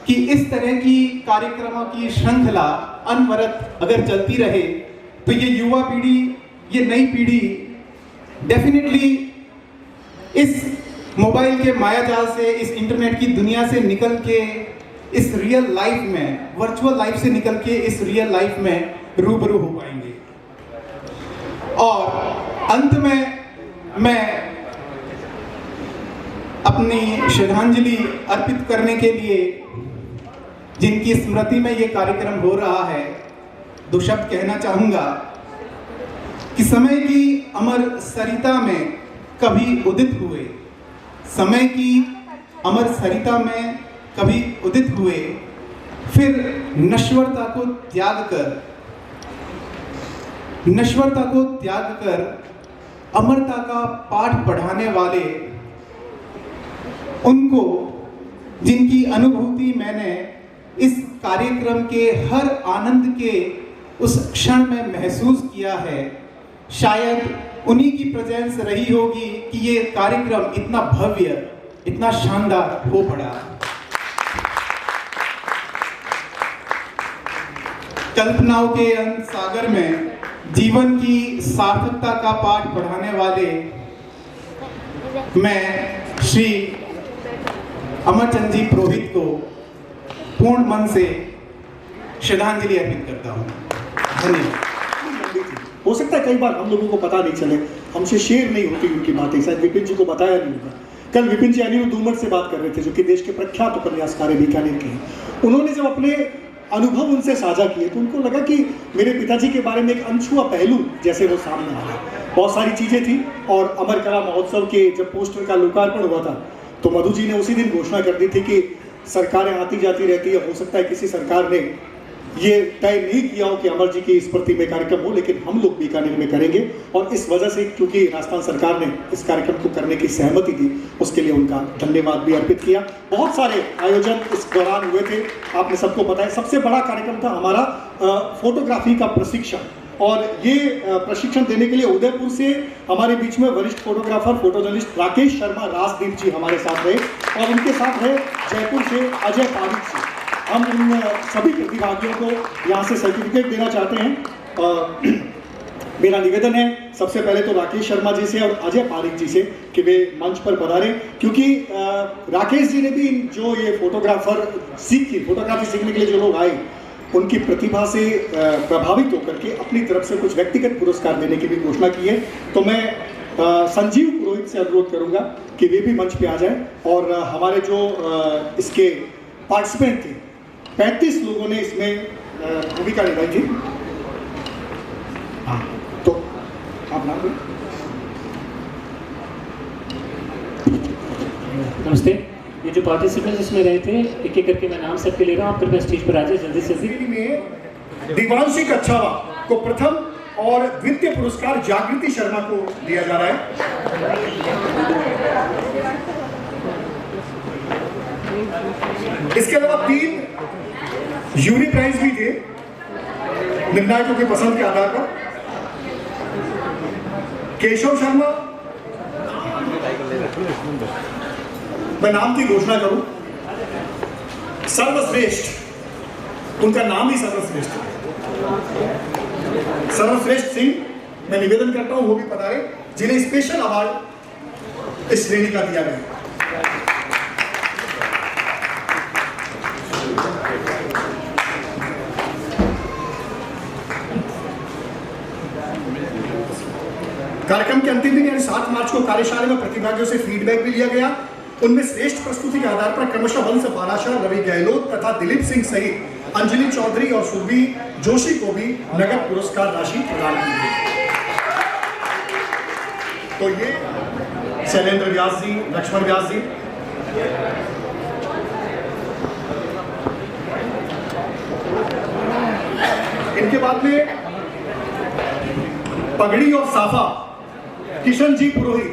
कि इस तरह की कार्यक्रमों की श्रृंखला अनवरत अगर चलती रहे तो ये युवा पीढ़ी, ये नई पीढ़ी डेफिनेटली इस मोबाइल के मायाजाल से, इस इंटरनेट की दुनिया से निकल के इस रियल लाइफ में, वर्चुअल लाइफ से निकल के इस रियल लाइफ में रूबरू हो पाएंगे। और अंत में मैं अपनी श्रद्धांजलि अर्पित करने के लिए जिनकी स्मृति में ये कार्यक्रम हो रहा है 2 शब्द कहना चाहूँगा। कि समय की अमर सरिता में कभी उदित हुए, समय की अमर सरिता में कभी उदित हुए, फिर नश्वरता को त्याग कर अमरता का पाठ पढ़ाने वाले उनको, जिनकी अनुभूति मैंने इस कार्यक्रम के हर आनंद के उस क्षण में महसूस किया है, शायद उन्हीं की प्रेजेंस रही होगी कि ये कार्यक्रम इतना भव्य, इतना शानदार हो पड़ा। कल्पनाओं के अंत सागर में जीवन की सार्थकता का पाठ पढ़ाने वाले मैं श्री अमरचंद जी पुरोहित को पूर्ण मन से श्रद्धांजलि अर्पित करता हूँ। धन्यवाद। हो सकता है कई बार हम लोगों को पता नहीं चले, हमसे शेयर नहीं होती उनकी बातें, शायद विपिन जी को बताया नहीं होगा। कल विपिन जी अनिरुद्ध धूमर से बात कर रहे थे, जो कि देश के प्रख्यात उपन्यासकार बीकानेर के हैं। उन्होंने जब अपने अनुभव उनसे साझा किए तो उनको लगा कि मेरे पिताजी के बारे में एक अनछुआ पहलू जैसे वो सामने आया। बहुत सारी चीज़ें थी और अमर कला महोत्सव के जब पोस्टर का लोकार्पण हुआ था तो मधु जी ने उसी दिन घोषणा कर दी थी कि सरकारें आती जाती रहती है, हो सकता है किसी सरकार ने ये तय नहीं किया हो कि अमर जी की इस प्रति में कार्यक्रम हो, लेकिन हम लोग बीकानेर में करेंगे। और इस वजह से क्योंकि राजस्थान सरकार ने इस कार्यक्रम को करने की सहमति दी, उसके लिए उनका धन्यवाद भी अर्पित किया। बहुत सारे आयोजन इस दौरान हुए थे, आपने सबको पता है। सबसे बड़ा कार्यक्रम था हमारा फोटोग्राफी का प्रशिक्षण, और ये प्रशिक्षण देने के लिए उदयपुर से हमारे बीच में वरिष्ठ फोटोग्राफर फोटोजर्नलिस्ट राकेश शर्मा राजदीप जी हमारे साथ रहे, और उनके साथ है जयपुर से अजय पारिक जी। हम इन सभी प्रतिभागियों को यहाँ से सर्टिफिकेट देना चाहते हैं। मेरा निवेदन है सबसे पहले तो राकेश शर्मा जी से और अजय पारिक जी से कि वे मंच पर पधारें, क्योंकि राकेश जी ने भी जो ये फोटोग्राफी सीखने के लिए जो लोग आए, उनकी प्रतिभा से प्रभावित होकर के अपनी तरफ से कुछ व्यक्तिगत पुरस्कार देने की भी घोषणा की है। तो मैं संजीव पुरोहित से अनुरोध करूंगा कि वे भी मंच पे आ जाएं, और हमारे जो इसके पार्टिसिपेंट थे 35 लोगों ने इसमें भूमिका निभाई थी। हाँ, तो आप नाम बोलिए। नमस्ते। ये जो पार्टिसिपेंट्स इसमें रहे थे, एक एक करके मैं नाम सबके ले रहा हूँ। आप कृपया स्टेज पर आ जाए जल्दी से जल्दी। में दिवांशी कच्छावा को प्रथम और द्वितीय पुरस्कार जागृति शर्मा को दिया जा रहा है। इसके अलावा 3 यूरी प्राइज भी थे निर्णायकों की पसंद के आधार पर। केशव शर्मा, मैं नाम की घोषणा करूं, सर्वश्रेष्ठ, उनका नाम ही सर्वश्रेष्ठ है, सर्वश्रेष्ठ सिंह। मैं निवेदन करता हूं वो भी पधारे, जिन्हें स्पेशल अवार्ड इस श्रेणी का दिया गया। कार्यक्रम के अंतिम दिन यानी 7 मार्च को कार्यशाला में प्रतिभागियों से फीडबैक भी लिया गया। उनमें श्रेष्ठ प्रस्तुति के आधार पर क्रमशः वंश बालाशाह, रवि गहलोत तथा दिलीप सिंह सहित अंजलि चौधरी और सुरभि जोशी को भी नगद पुरस्कार राशि प्रदान की गई। तो ये शैलेंद्र व्यास जी, लक्ष्मण व्यास जी, इनके बाद में पगड़ी और साफा किशन पुरोहित,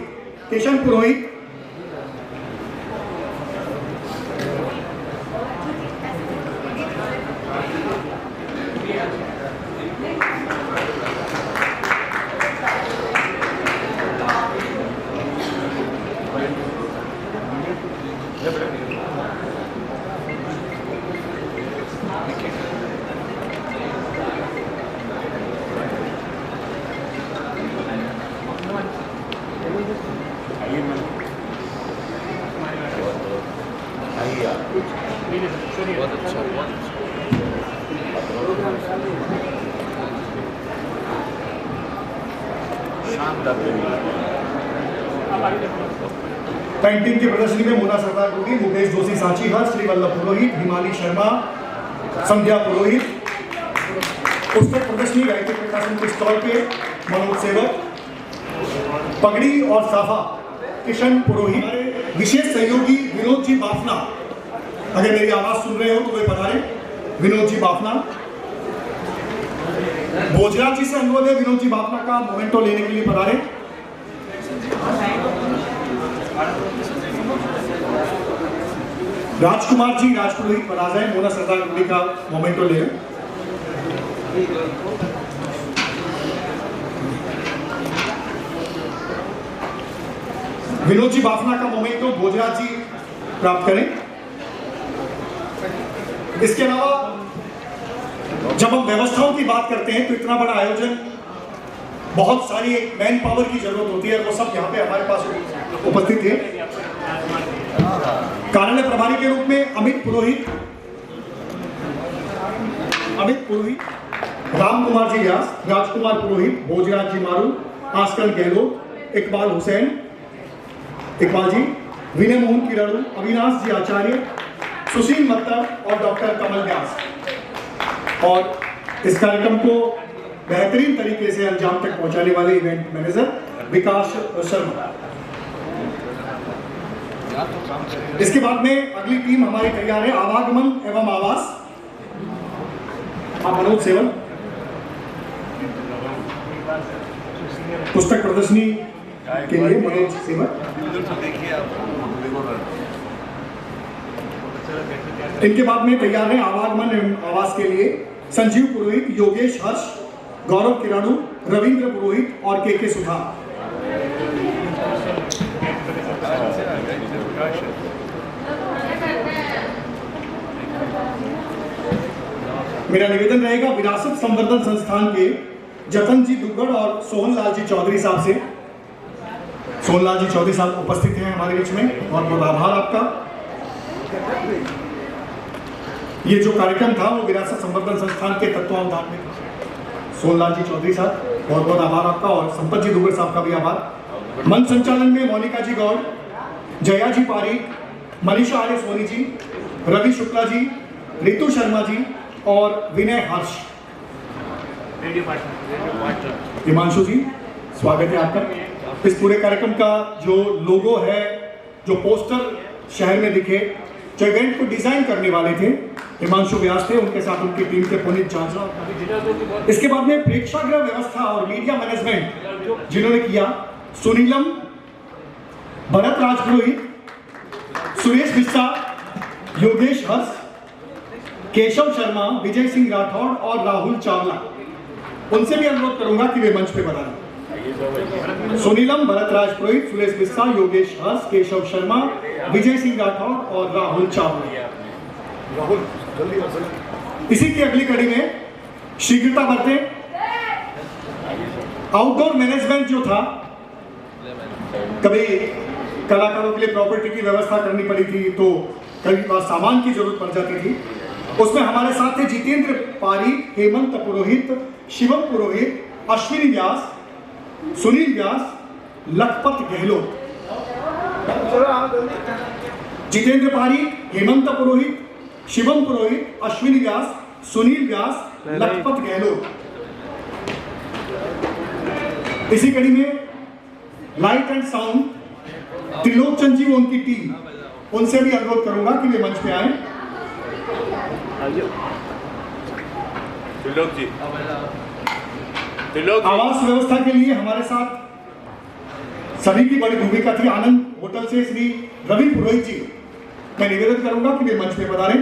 पेंटिंग की प्रदर्शनी में मोना सरदार गुगी, मुकेश जोशी सांचीहर, श्री वल्लभ पुरोहित, हिमाली शर्मा, संध्या पुरोहित। पुस्तक प्रदर्शनी गायत्री प्रकाशन के स्टॉल पे मनोज सेवक, पगड़ी और साफा किशन पुरोहित, हमारे विशेष सहयोगी विनोद जी बाफना, अगर मेरी आवाज सुन रहे हो तो वे पधारे। विनोद जी बाफना, भोजराज जी से अनुरोध है विनोद जी बाफना का मोमेंटो लेने के लिए पधारे। राजकुमार जी राजपुरोहित पधार जाए, मोना सरदार गुंडी का मोमेंटो ले। विनोद जी बाफना का मोमेंटो भोजराज जी प्राप्त करें। इसके अलावा जब हम व्यवस्थाओं की बात करते हैं तो इतना बड़ा आयोजन, बहुत सारी एक मैन पावर की जरूरत होती है, वो सब यहाँ पे हमारे पास उपस्थित है। कार्यालय प्रभारी के रूप में अमित पुरोहित, राम कुमार जी व्यास, राजकुमार पुरोहित, भोजराज जी मारू, आस्कर गहलोत, इकबाल हुसैन, इकबाल जी, विनय मोहन किराड़ू, अविनाश जी आचार्य, सुशील मत्तर और डॉक्टर कमल व्यास। और इस कार्यक्रम को बेहतरीन तरीके से अंजाम तक पहुंचाने वाले इवेंट मैनेजर विकास शर्मा। इसके बाद में अगली टीम हमारी तैयार है, आवागमन एवं आवास। मनोज सेवक, पुस्तक प्रदर्शनी के लिए मनोज सेवक। इनके बाद में तैयार है आवागमन एवं आवास के लिए संजीव पुरोहित, योगेश हर्ष, गौरव किराड़ू, रविंद्र पुरोहित और के सुधा। मेरा निवेदन रहेगा विरासत संवर्धन संस्थान के जतन जी दुग्गड़ और सोहनलाल जी चौधरी साहब से। सोहनलाल जी चौधरी साहब उपस्थित हैं हमारे बीच में, बहुत बहुत आभार आपका। ये जो कार्यक्रम था वो विरासत संवर्धन संस्थान के तत्वावधान में था। सोहनलाल जी चौधरी साहब, बहुत बहुत आभार आपका, और संपत जी दुग्गड़ साहब का भी आभार। मंच संचालन में मोनिका जी गौड़, जया जी पारीक, मनीषा आर्य सोनी जी, रवि शुक्ला जी, रितु शर्मा जी और विनय हर्ष। हिमांशु जी, स्वागत है आपका। इस पूरे कार्यक्रम का जो लोगो है, जो पोस्टर शहर में दिखे, जो इवेंट को डिजाइन करने वाले थे हिमांशु व्यास थे, उनके साथ उनकी टीम थे पुनीत झांझा। इसके बाद में प्रेक्षागृह व्यवस्था और मीडिया मैनेजमेंट जिन्होंने किया, सुनीलम, भरत राजपुरोहित, सुरेश बिस्सा, योगेश हर्ष, केशव शर्मा, विजय सिंह राठौड़ और राहुल चावला। उनसे भी अनुरोध करूंगा कि वे मंच पे पधारें। सुनीलम, भरत राजपुरोहित, सुरेश बिस्सा, योगेश हर्ष, केशव शर्मा, विजय सिंह राठौड़ और राहुल चावला। इसी की अगली कड़ी में शीघ्रता बरते। आउटडोर मैनेजमेंट जो था, कभी कलाकारों के लिए प्रॉपर्टी की व्यवस्था करनी पड़ी थी तो कभी सामान की जरूरत पड़ जाती थी। उसमें हमारे साथ थे जितेंद्र पारीक, हेमंत पुरोहित, शिवम पुरोहित, अश्विनी व्यास, सुनील व्यास, लखपत गहलोत। जितेंद्र पारीक, हेमंत पुरोहित, शिवम पुरोहित, अश्विनी व्यास, सुनील व्यास, लखपत गहलोत। इसी कड़ी में light and sound Trilok Chand ji, उनकी टीम, उनसे भी अनुरोध करूंगा कि वे मंच पे आए। आवास व्यवस्था के लिए हमारे साथ सभी की बड़ी भूमिका थी। आनंद होटल से श्री रवि पुरोहित जी, मैं निवेदन करूंगा कि वे मंच पे पधारें।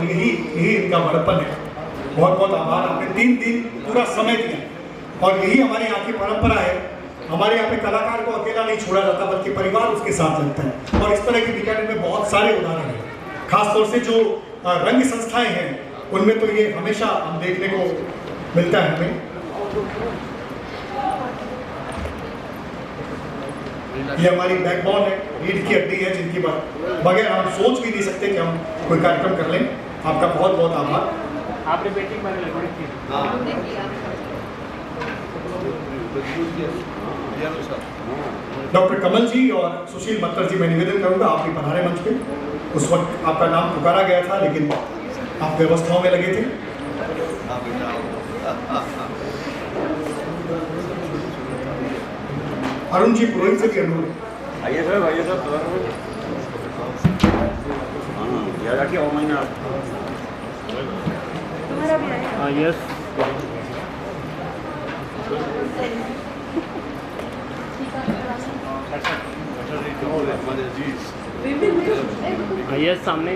यही इनका बड़प्पन है। बहुत बहुत आभार, आपने 3 दिन पूरा समय दिया और यही हमारे यहाँ की परंपरा है। हमारे यहाँ पे कलाकार को अकेला नहीं छोड़ा जाता बल्कि परिवार उसके साथ चलता है, और इस तरह की बीकानेर में बहुत सारे उदाहरण हैं। खासतौर से जो रंग संस्थाएं हैं उनमें तो ये हमेशा हम देखने को मिलता है हमें। ये हमारी बैकबोन है, रीढ़ की हड्डी है, जिनकी बगैर हम सोच भी नहीं सकते कि हम कोई कार्यक्रम कर लें। आपका बहुत बहुत आभार। आपने पेंटिंग बना ली। डॉक्टर कमल जी और सुशील मत्तर जी, मैं निवेदन करूंगा आप भी पधारे मंच पे। उस वक्त आपका नाम पुकारा गया था लेकिन आप व्यवस्थाओं में लगे थे। अरुण जी पुरोहित से भी अनुरोध। आइए सर, आइए सर। यस यस सामने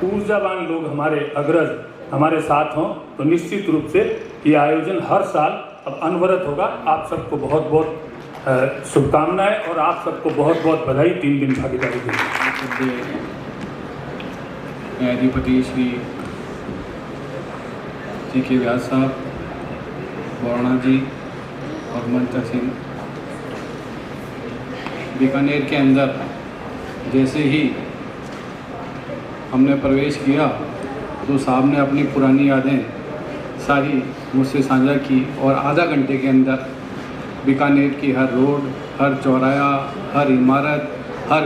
ऊर्जावान लोग हमारे अग्रज हमारे साथ हों तो निश्चित रूप से ये आयोजन हर साल अब अनवरत होगा। आप सबको बहुत बहुत शुभकामनाएं और आप सबको बहुत बहुत बधाई 3 दिन भागीदारी के लिए। न्यायाधिपति श्री जी के व्यास साहब, बोराणा जी और मंचा सिंह, बीकानेर के अंदर जैसे ही हमने प्रवेश किया तो साहब ने अपनी पुरानी यादें सारी मुझसे साझा की और आधा घंटे के अंदर बीकानेर की हर रोड, हर चौराहा, हर इमारत, हर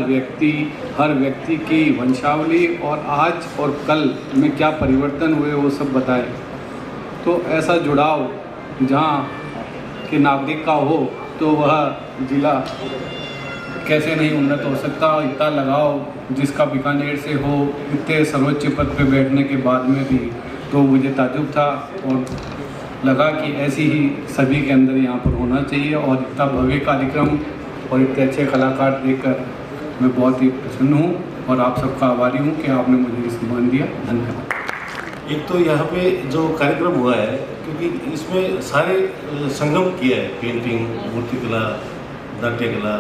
व्यक्ति की वंशावली और आज और कल में क्या परिवर्तन हुए वो सब बताए। तो ऐसा जुड़ाव जहाँ के नागरिक का हो तो वह जिला कैसे नहीं उन्नत हो सकता। इतना लगाव जिसका बीकानेर से हो, इतने सर्वोच्च पद पे बैठने के बाद में भी, तो मुझे ताज्जुब था और लगा कि ऐसी ही सभी के अंदर यहाँ पर होना चाहिए। और इतना भव्य कार्यक्रम और इतने अच्छे कलाकार देखकर मैं बहुत ही प्रसन्न हूँ और आप सबका आभारी हूँ कि आपने मुझे ये सम्मान दिया। धन्यवाद। एक तो यहाँ पे जो कार्यक्रम हुआ है, क्योंकि इसमें सारे संगम किया है, पेंटिंग, मूर्तिकला, नाट्यकला,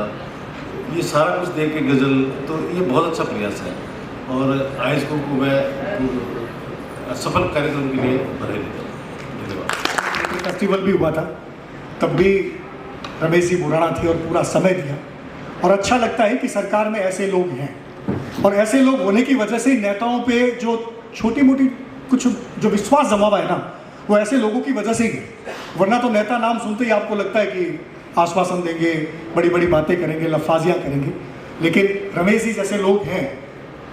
ये सारा कुछ देख के गज़ल, तो ये बहुत अच्छा प्रयास है और आइस को मैं सफल कार्यक्रम के लिए बधाई देता हूँ। धन्यवाद। फेस्टिवल भी हुआ था, तब भी रमेश जी बुराना थे और पूरा समय दिया और अच्छा लगता है कि सरकार में ऐसे लोग हैं और ऐसे लोग होने की वजह से नेताओं पे जो छोटी मोटी कुछ जो विश्वास जमा हुआ है ना, वो ऐसे लोगों की वजह से ही है। वरना तो नेता नाम सुनते ही आपको लगता है कि आश्वासन देंगे, बड़ी बड़ी बातें करेंगे, लफाजियाँ करेंगे, लेकिन रमेश जी जैसे लोग हैं।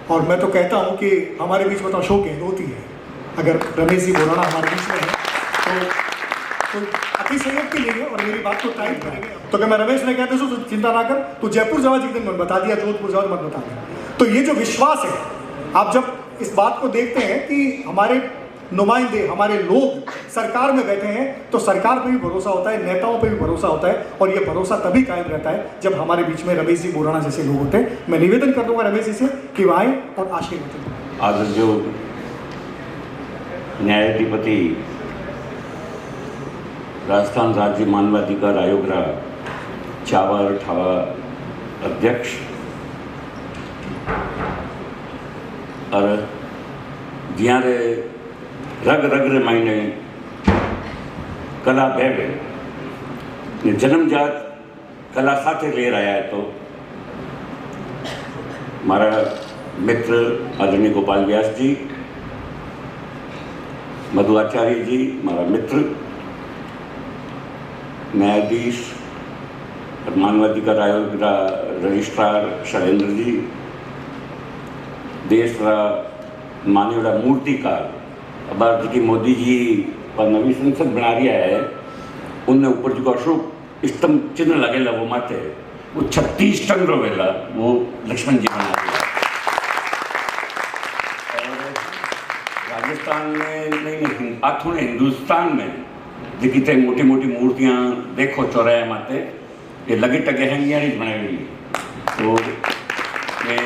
और मैं तो कहता हूँ कि हमारे बीच में तो अशोक गहलोत ही है, अगर रमेश जी बुराना हमारे बीच में है तो अति सहयोग के लिए। और मेरी बात को टाइप करेंगे तो क्या मैं रमेश ने कहते तो चिंता ना कर, तो जयपुर जावा जिस दिन मन बता दिया, जोधपुर जावा मन बता दिया। तो ये जो विश्वास है, आप जब इस बात को देखते हैं कि हमारे नुमाइंदे, हमारे लोग सरकार में बैठे हैं, तो सरकार पे भी भरोसा होता है, नेताओं पे भी भरोसा होता है और ये भरोसा तभी कायम रहता है जब हमारे बीच में रमेश जी बुराना जैसे लोग होते हैं। मैं निवेदन कर दूंगा रमेश जी से कि वह आए और आशीर्वाद दें। आज जो न्यायाधिपति राजस्थान राज्य मानवाधिकार आयोग रा चावर ठावा अध्यक्ष और ज्यारे रग रग रे मायने कला भेवे ने जन्मजात कला साथे ले रहा है। तो हमारा मित्र आदरणीय गोपाल व्यास जी, मधु आचार्य जी, हमारा मित्र न्यायाधीश मानवाधिकार आयोग का रजिस्ट्रार शैलेंद्र जी, देश का माननीय मूर्तिकार अबार जी की मोदी जी पर नवी संसद बना रिया है, उनने ऊपर जो अशोक स्तंभ चिन्ह लगेला वो माथे वो 36 टन रो वेला वो लक्ष्मण जी बना दिया। और राजस्थान में नहीं आथुने हिंदुस्तान में देखी थे मोटी मोटी मूर्तियाँ देखो चौराहे माते ये लगे टगे हैं यार बनाई हुई। तो ये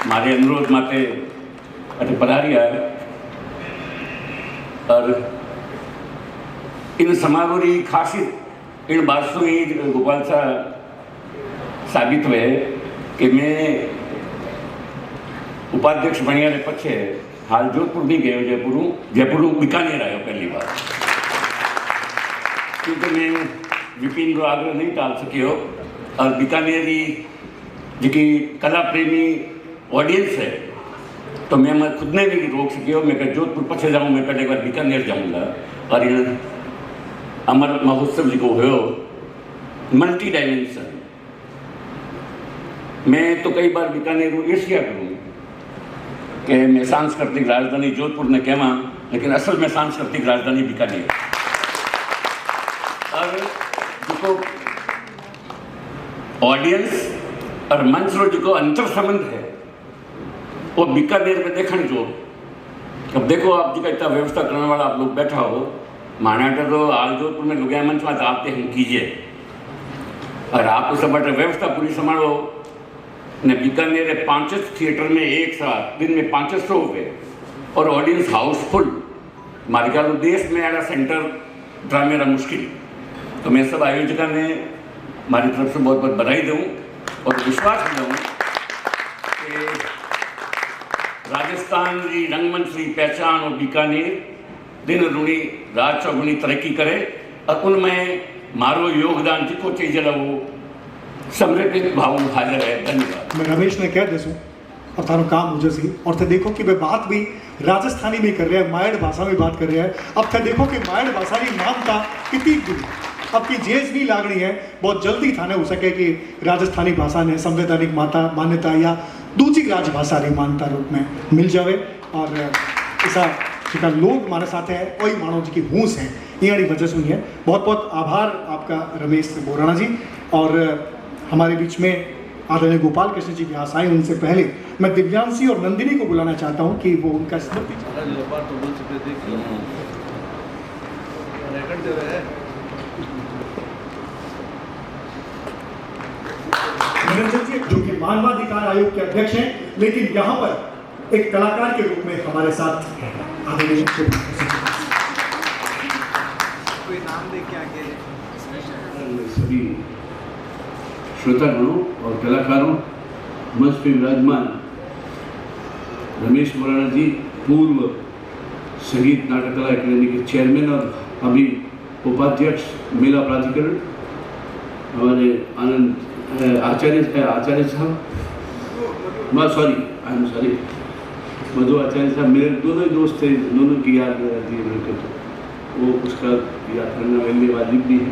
हमारे अनुरोध माते अरे पधारी है और इन समारोह की खासियत इन बात से ही गोपाल सा साबित हुए कि मैं उपाध्यक्ष बनिया पछे हाल जोधपुर भी गयो, जयपुर बीकानेर आयो पहली बार, क्योंकि मैं विपिन रो आग्रह नहीं टाल सकियो और बीकानेरी जी कला प्रेमी ऑडियंस है तो मैं खुद ने भी रोक सकियो। मैं कहा जोधपुर पछे जाऊँ, मैं पहले एक बार बीकानेर जाऊँगा और इन अमर महोत्सव जी को हो मल्टी डायमेंशन। मैं तो कई बार बीकानेर ईर्ष्या करूँ कि मैं सांस्कृतिक राजधानी जोधपुर ने कहवा, लेकिन असल में सांस्कृतिक राजधानी बीकानेर। और जो ऑडियंस और मंच रो जो अंतर संबंध है वो बीकानेर में देखने जो। अब देखो आप जी का इतना व्यवस्था करने वाला आप लोग बैठा हो, महानाटर तो आल जोधपुर में लुगाया मंच में आते हैं कीजिए और आप उस बट व्यवस्था पूरी संभालो ने। बीकानेर 5 थिएटर में एक साथ दिन में 500 रुपये और ऑडियंस हाउसफुल। हमारे ख्याल देश में ऐसा सेंटर ड्रामे रहा मुश्किल। तो मैं सब आयोजकों ने हमारी तरफ से बहुत बहुत बधाई दूँ और विश्वास भी दूँ कि राजस्थान की रंगमंच की पहचान और बीकानेर दिन दुनी रात चौगुनी तरक्की करे और उनमें मारो योगदान जिको चीज़ वो समृद्ध भाव हाजिर है। धन्यवाद। मैं रमेश ने कह दसूँ और थारो काम हो जैसी और थे देखो कि वे बात भी राजस्थानी में कर रहे हैं, मायड़ भाषा में बात कर रहे हैं। अब थे देखो कि मायड़ भाषा की मान्यता कितनी बुरी अब की जेज भी लागनी है। बहुत जल्दी थाने हो सके कि राजस्थानी भाषा ने संवैधानिक मान्यता या दूसरी राजभाषा की मान्यता रूप में मिल जाए और ऐसा जेका लोग हमारे साथ है वही मानो जी की हूस है ये वजह से हुई है। बहुत बहुत आभार आपका रमेश बोराना जी। और हमारे बीच में आदरणीय गोपाल कृष्ण जी व्यास आए, उनसे पहले मैं दिव्यांशी और नंदिनी को बुलाना चाहता हूं कि वो उनका स्मृति निरंजन जी जो कि मानवाधिकार आयोग के अध्यक्ष हैं लेकिन यहाँ पर एक कलाकार के रूप में हमारे साथ आदरणीय कोई नाम लेके आगे सभी श्रोतागणों और कलाकारों, मंच पे विराजमान रमेश बोराना जी पूर्व संगीत नाटक कला अकादमी के चेयरमैन और अभी उपाध्यक्ष मेला प्राधिकरण, हमारे आनंद आचार्य साहब, मधु आचार्य साहब मेरे दोनों ही दोस्त थे, दोनों की याद रहती है मेरे को, तो वो उसका याद करना मेरे लिए वाजिब भी है।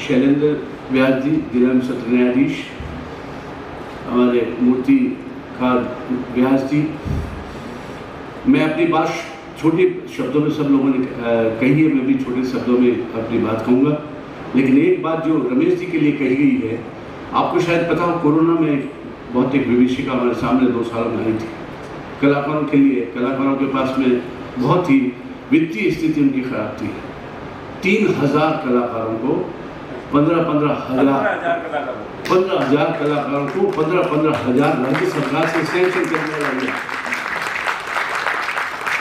शैलेंद्र व्यास जी जिला सत्र न्यायाधीश, हमारे मूर्तिकार व्यास जी। मैं अपनी बात छोटे शब्दों में सब लोगों ने कही है, मैं भी छोटे शब्दों में अपनी बात कहूँगा। लेकिन एक बात जो रमेश जी के लिए कही गई है, आपको शायद पता हो कोरोना में बहुत एक विभीषिका हमारे सामने 2 सालों में आई थी। कलाकारों के लिए, कलाकारों के पास में बहुत ही वित्तीय स्थिति उनकी खराब थी। 3000 कलाकारों को 15,000 कलाकारों को 15,000 राज्य सरकार से सैंक्शन करने वाली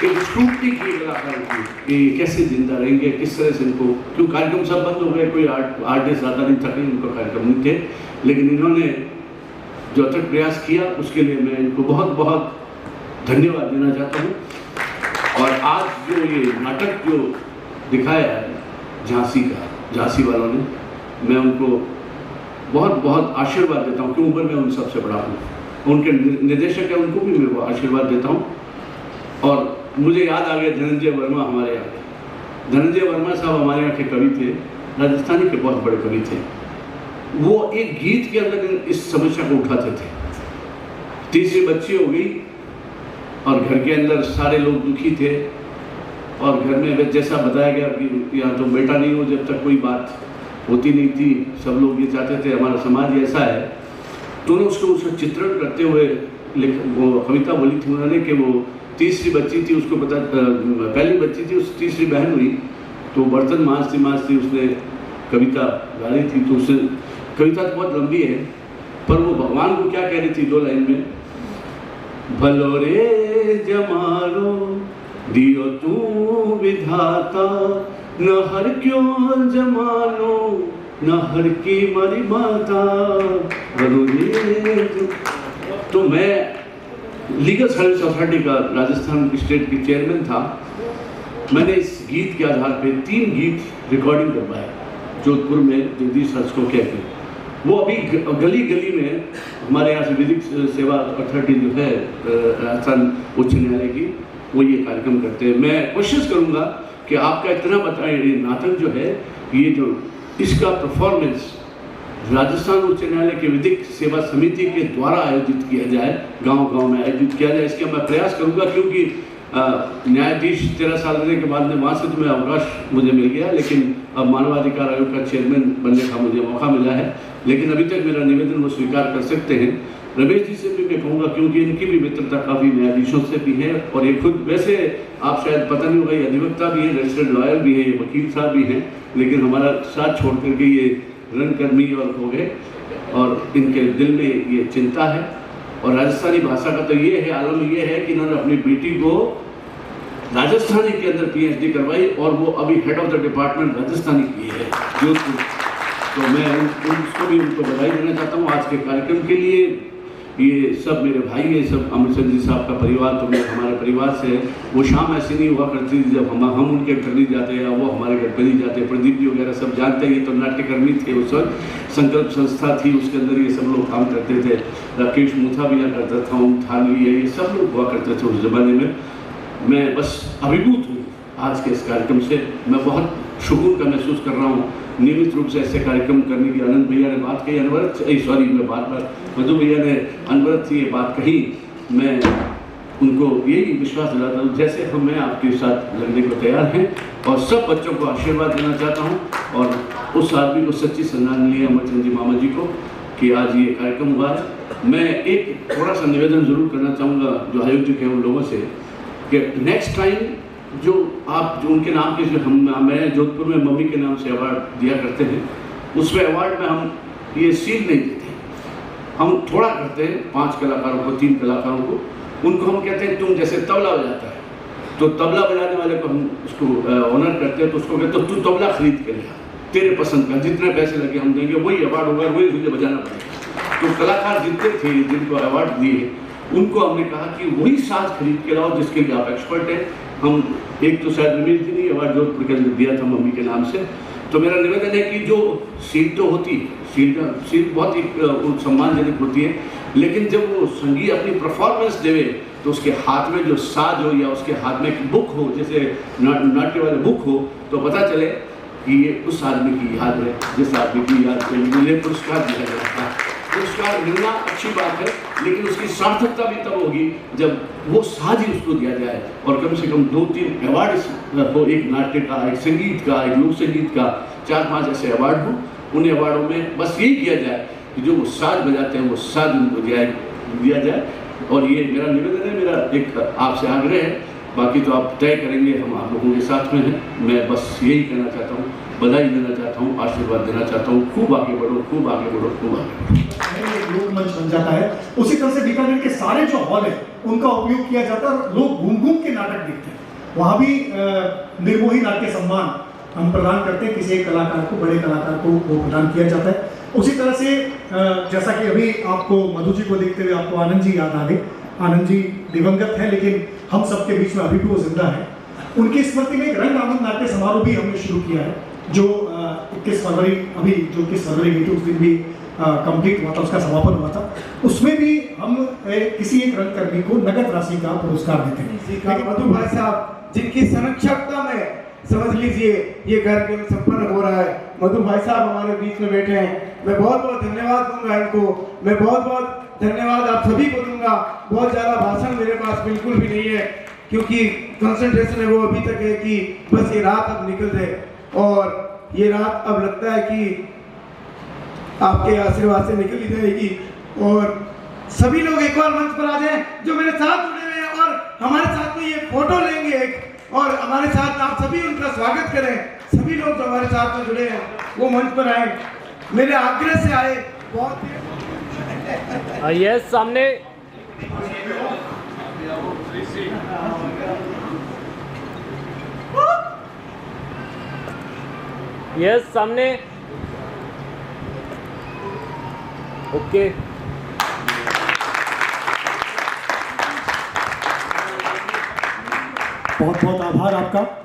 एक स्क्रूटनी की कलाकारों की कि कैसे जिंदा रहेंगे, किस तरह से इनको, क्यों कार्यक्रम सब बंद हो गए, कोई आर्टिस्ट ज़्यादा नहीं था, उनका कार्यक्रम नहीं थे, लेकिन इन्होंने जो अथक प्रयास किया उसके लिए मैं इनको बहुत बहुत धन्यवाद देना चाहता हूँ। और आज जो ये नाटक जो दिखाया है झांसी वालों ने, मैं उनको बहुत बहुत आशीर्वाद देता हूँ, क्यों उम्र में उन सबसे बड़ा हूँ, उनके निर्देशक है उनको भी मैं वो आशीर्वाद देता हूँ। और मुझे याद आ गया धनंजय वर्मा, हमारे यहाँ धनंजय वर्मा साहब हमारे यहाँ के कवि थे, राजस्थानी के बहुत बड़े कवि थे। वो एक गीत के अंदर इस समस्या को उठाते थे। तीसरी बच्ची हो गई और घर के अंदर सारे लोग दुखी थे और घर में जैसा बताया गया कि यहाँ तो बेटा नहीं हो, जब तक कोई बात होती नहीं थी, सब लोग ये चाहते थे, हमारा समाज ऐसा है। तो उसका चित्रण करते हुए वो कविता बोली थी उन्होंने कि वो तीसरी बच्ची थी, उसको पता, पहली बच्ची थी, उस तीसरी बहन हुई तो बर्तन मांजती उसने कविता गा रही थी। तो उससे कविता तो बहुत लंबी है, पर वो भगवान को क्या कह रही थी 2 लाइन में, भलो रे जमारो दियो तू विधाता, न हर क्यों जमानो न हर की मरी माता। तो मैं लीगल सर्विस सोसाइटी का राजस्थान स्टेट की चेयरमैन था। मैंने इस गीत के आधार पे 3 गीत रिकॉर्डिंग करवाए जोधपुर में जगदीश राजको कहते हैं, वो अभी गली गली में हमारे यहाँ से विधिक सेवा अथॉरिटी जो है राजस्थान उच्च न्यायालय की, वो ये कार्यक्रम करते हैं। मैं कोशिश करूँगा कि आपका इतना बताएं, ये नाटक जो है, ये जो इसका परफॉर्मेंस राजस्थान उच्च न्यायालय के विधिक सेवा समिति के द्वारा आयोजित किया जाए, गांव-गांव में आयोजित किया जाए, इसका मैं प्रयास करूंगा। क्योंकि न्यायाधीश 13 साल रहने के बाद में वहाँ से तो मैं अवकाश मुझे मिल गया, लेकिन अब मानवाधिकार आयोग का चेयरमैन बनने का मुझे मौका मिला है, लेकिन अभी तक मेरा निवेदन वो स्वीकार कर सकते हैं। रमेश जी से भी मैं कहूँगा, क्योंकि इनकी भी मित्रता काफ़ी न्यायाधीशों से भी है, और ये खुद वैसे आप शायद पता नहीं होगा, ये अधिवक्ता भी है, रजिस्टर्ड लॉयर भी है, ये वकील साहब भी हैं, लेकिन हमारा साथ छोड़ करके ये रंगकर्मी और हो गए, और इनके दिल में ये चिंता है। और राजस्थानी भाषा का तो ये है, आलम ये है कि इन्होंने अपनी बेटी को राजस्थानी के अंदर PhD करवाई, और वो अभी head of the department Rajasthani की है जोधपुर। तो मैं उसको भी उनको बधाई देना चाहता हूँ आज के कार्यक्रम के लिए। ये सब मेरे भाई है, सब अमृतसर जी साहब का परिवार तो मेरे हमारे परिवार से है। वो शाम ऐसी नहीं हुआ करती थी जब हम उनके घर नहीं जाते या वो हमारे घर पर नहीं जाते। प्रदीप जी वगैरह सब जानते हैं, ये तो नाट्यकर्मी थे उस वक्त, संकल्प संस्था थी, उसके अंदर ये सब लोग काम करते थे। राकेश मुथा भी यहाँ करता था, ओम थानवी है, ये सब लोग हुआ करते थे उस जमाने में। मैं बस अभिभूत हूँ आज के इस कार्यक्रम से, मैं बहुत सुकून का महसूस कर रहा हूँ। नियमित रूप से ऐसे कार्यक्रम करने की आनंद भैया ने बात कही, मैं बार मधु भैया ने अनवरत से ये बात कही, मैं उनको यही विश्वास दिलाता हूँ जैसे मैं आपके साथ लगने को तैयार हैं, और सब बच्चों को आशीर्वाद देना चाहता हूँ, और उस आदमी को सच्ची श्रद्धांजलि अमरचंद जी मामा जी को कि आज ये कार्यक्रम हुआ है। मैं एक थोड़ा सा निवेदन जरूर करना चाहूँगा जो आयोजक हैं उन लोगों से, कि नेक्स्ट टाइम जो आप जो उनके नाम के जो मैं जोधपुर में मम्मी के नाम से अवार्ड दिया करते हैं, उसमें अवार्ड में हम ये सील नहीं देते, हम थोड़ा करते हैं 5 कलाकारों को, 3 कलाकारों को, उनको हम कहते हैं तुम जैसे तबला बजाता है तो तबला बजाने वाले को हम उसको ऑनर करते हैं, तो उसको कहते हैं तू तबला खरीद के लिया, तेरे पसंद का, जितने पैसे लगे हम देंगे, वही अवार्ड होगा, वही तुझे बजाना पड़ेगा। तो कलाकार जितने थे जिनको अवार्ड दिए, उनको हमने कहा कि वही साज खरीद के लाओ जिसके लिए आप एक्सपर्ट हैं। हम एक तो शायद रमेश जी ने अवार्ड जोधपुर के अंदर दिया था मम्मी के नाम से। तो मेरा निवेदन है कि जो सील तो होती है, सील बहुत ही सम्मानजनक होती है, लेकिन जब वो संगीत अपनी परफॉर्मेंस देवे तो उसके हाथ में जो साज हो या उसके हाथ में एक बुक हो, जैसे नाट्य वाले बुक हो, तो पता चले कि ये उस आदमी की याद है जिस आदमी की याद को मिले पुरस्कार दिया जाता है। पुरस्कार मिलना अच्छी बात है, लेकिन उसकी सार्थकता भी तब होगी जब वो साज ही उसको दिया जाए, और कम से कम 2-3 अवार्ड हो, एक नाट्य का, एक संगीत का, एक लोक संगीत का, 4-5 ऐसे अवार्ड हो। उन अवार्डों में बस यही किया जाए कि जो वो साज बजाते हैं वो साज उनको दिया जाए। और ये मेरा निवेदन है, मेरा एक आपसे आग्रह है, बाकी तो आप तय करेंगे, हम आप लोगों के साथ में हैं। मैं बस यही कहना चाहता हूँ, बधाई देना चाहता हूँ, आशीर्वाद देना चाहता हूँ, खूब आगे बढ़ो, खूब आगे बढ़ो, खूब आगे बढ़ो। लोक मंच बन जाता है। उसी तरह से बीकानेर के सारे जो हॉल है उनका उपयोग किया जाता है, लोग घूम घूम के नाटक देखते हैं। वहाँ भी निर्मोही नाट्य सम्मान हम प्रदान करते हैं, किसी एक कलाकार को, बड़े कलाकार को वो प्रदान किया जाता है। उसी तरह से जैसा कि अभी आपको मधु जी को देखते हुए आपको आनंद जी याद आ गए। आनंद जी दिवंगत है, लेकिन हम सबके बीच में अभी भी वो जिंदा है। उनकी स्मृति में एक रंग आनंद नाट्य समारोह भी हमने शुरू किया है, जो 21 फरवरी अभी जो 21 फरवरी गई थी उस दिन भी कंप्लीट हुआ था, उसका समापन हुआ था। उसमें भी हम किसी एक रंगकर्मी को नगद राशि का पुरस्कार देते हैं। मधु भाई साहब जिनकी संरक्षकता में समझ लीजिए ये कार्यक्रम संपन्न हो रहा है, मधु भाई साहब हमारे बीच में बैठे हैं। मैं बहुत बहुत धन्यवाद दूंगा इनको, मैं बहुत बहुत धन्यवाद आप सभी को दूंगा। बहुत ज़्यादा भाषण मेरे पास बिल्कुल भी नहीं है, क्योंकि कंसंट्रेशन है वो अभी तक है कि बस ये रात अब निकल जाए, और ये रात अब लगता है कि आपके आशीर्वाद से निकल ही जाएगी। और सभी लोग एक बार मंच पर आ जाएं जो मेरे साथ जुड़े हुए हैं, और हमारे साथ में ये फोटो लेंगे एक, और हमारे साथ आप सभी उनका स्वागत करें। सभी लोग जो हमारे साथ में जुड़े हैं वो मंच पर आए, मेरे आग्रह से आए। बहुत आइए सामने। यस सामने। ओके। बहुत बहुत आभार आपका।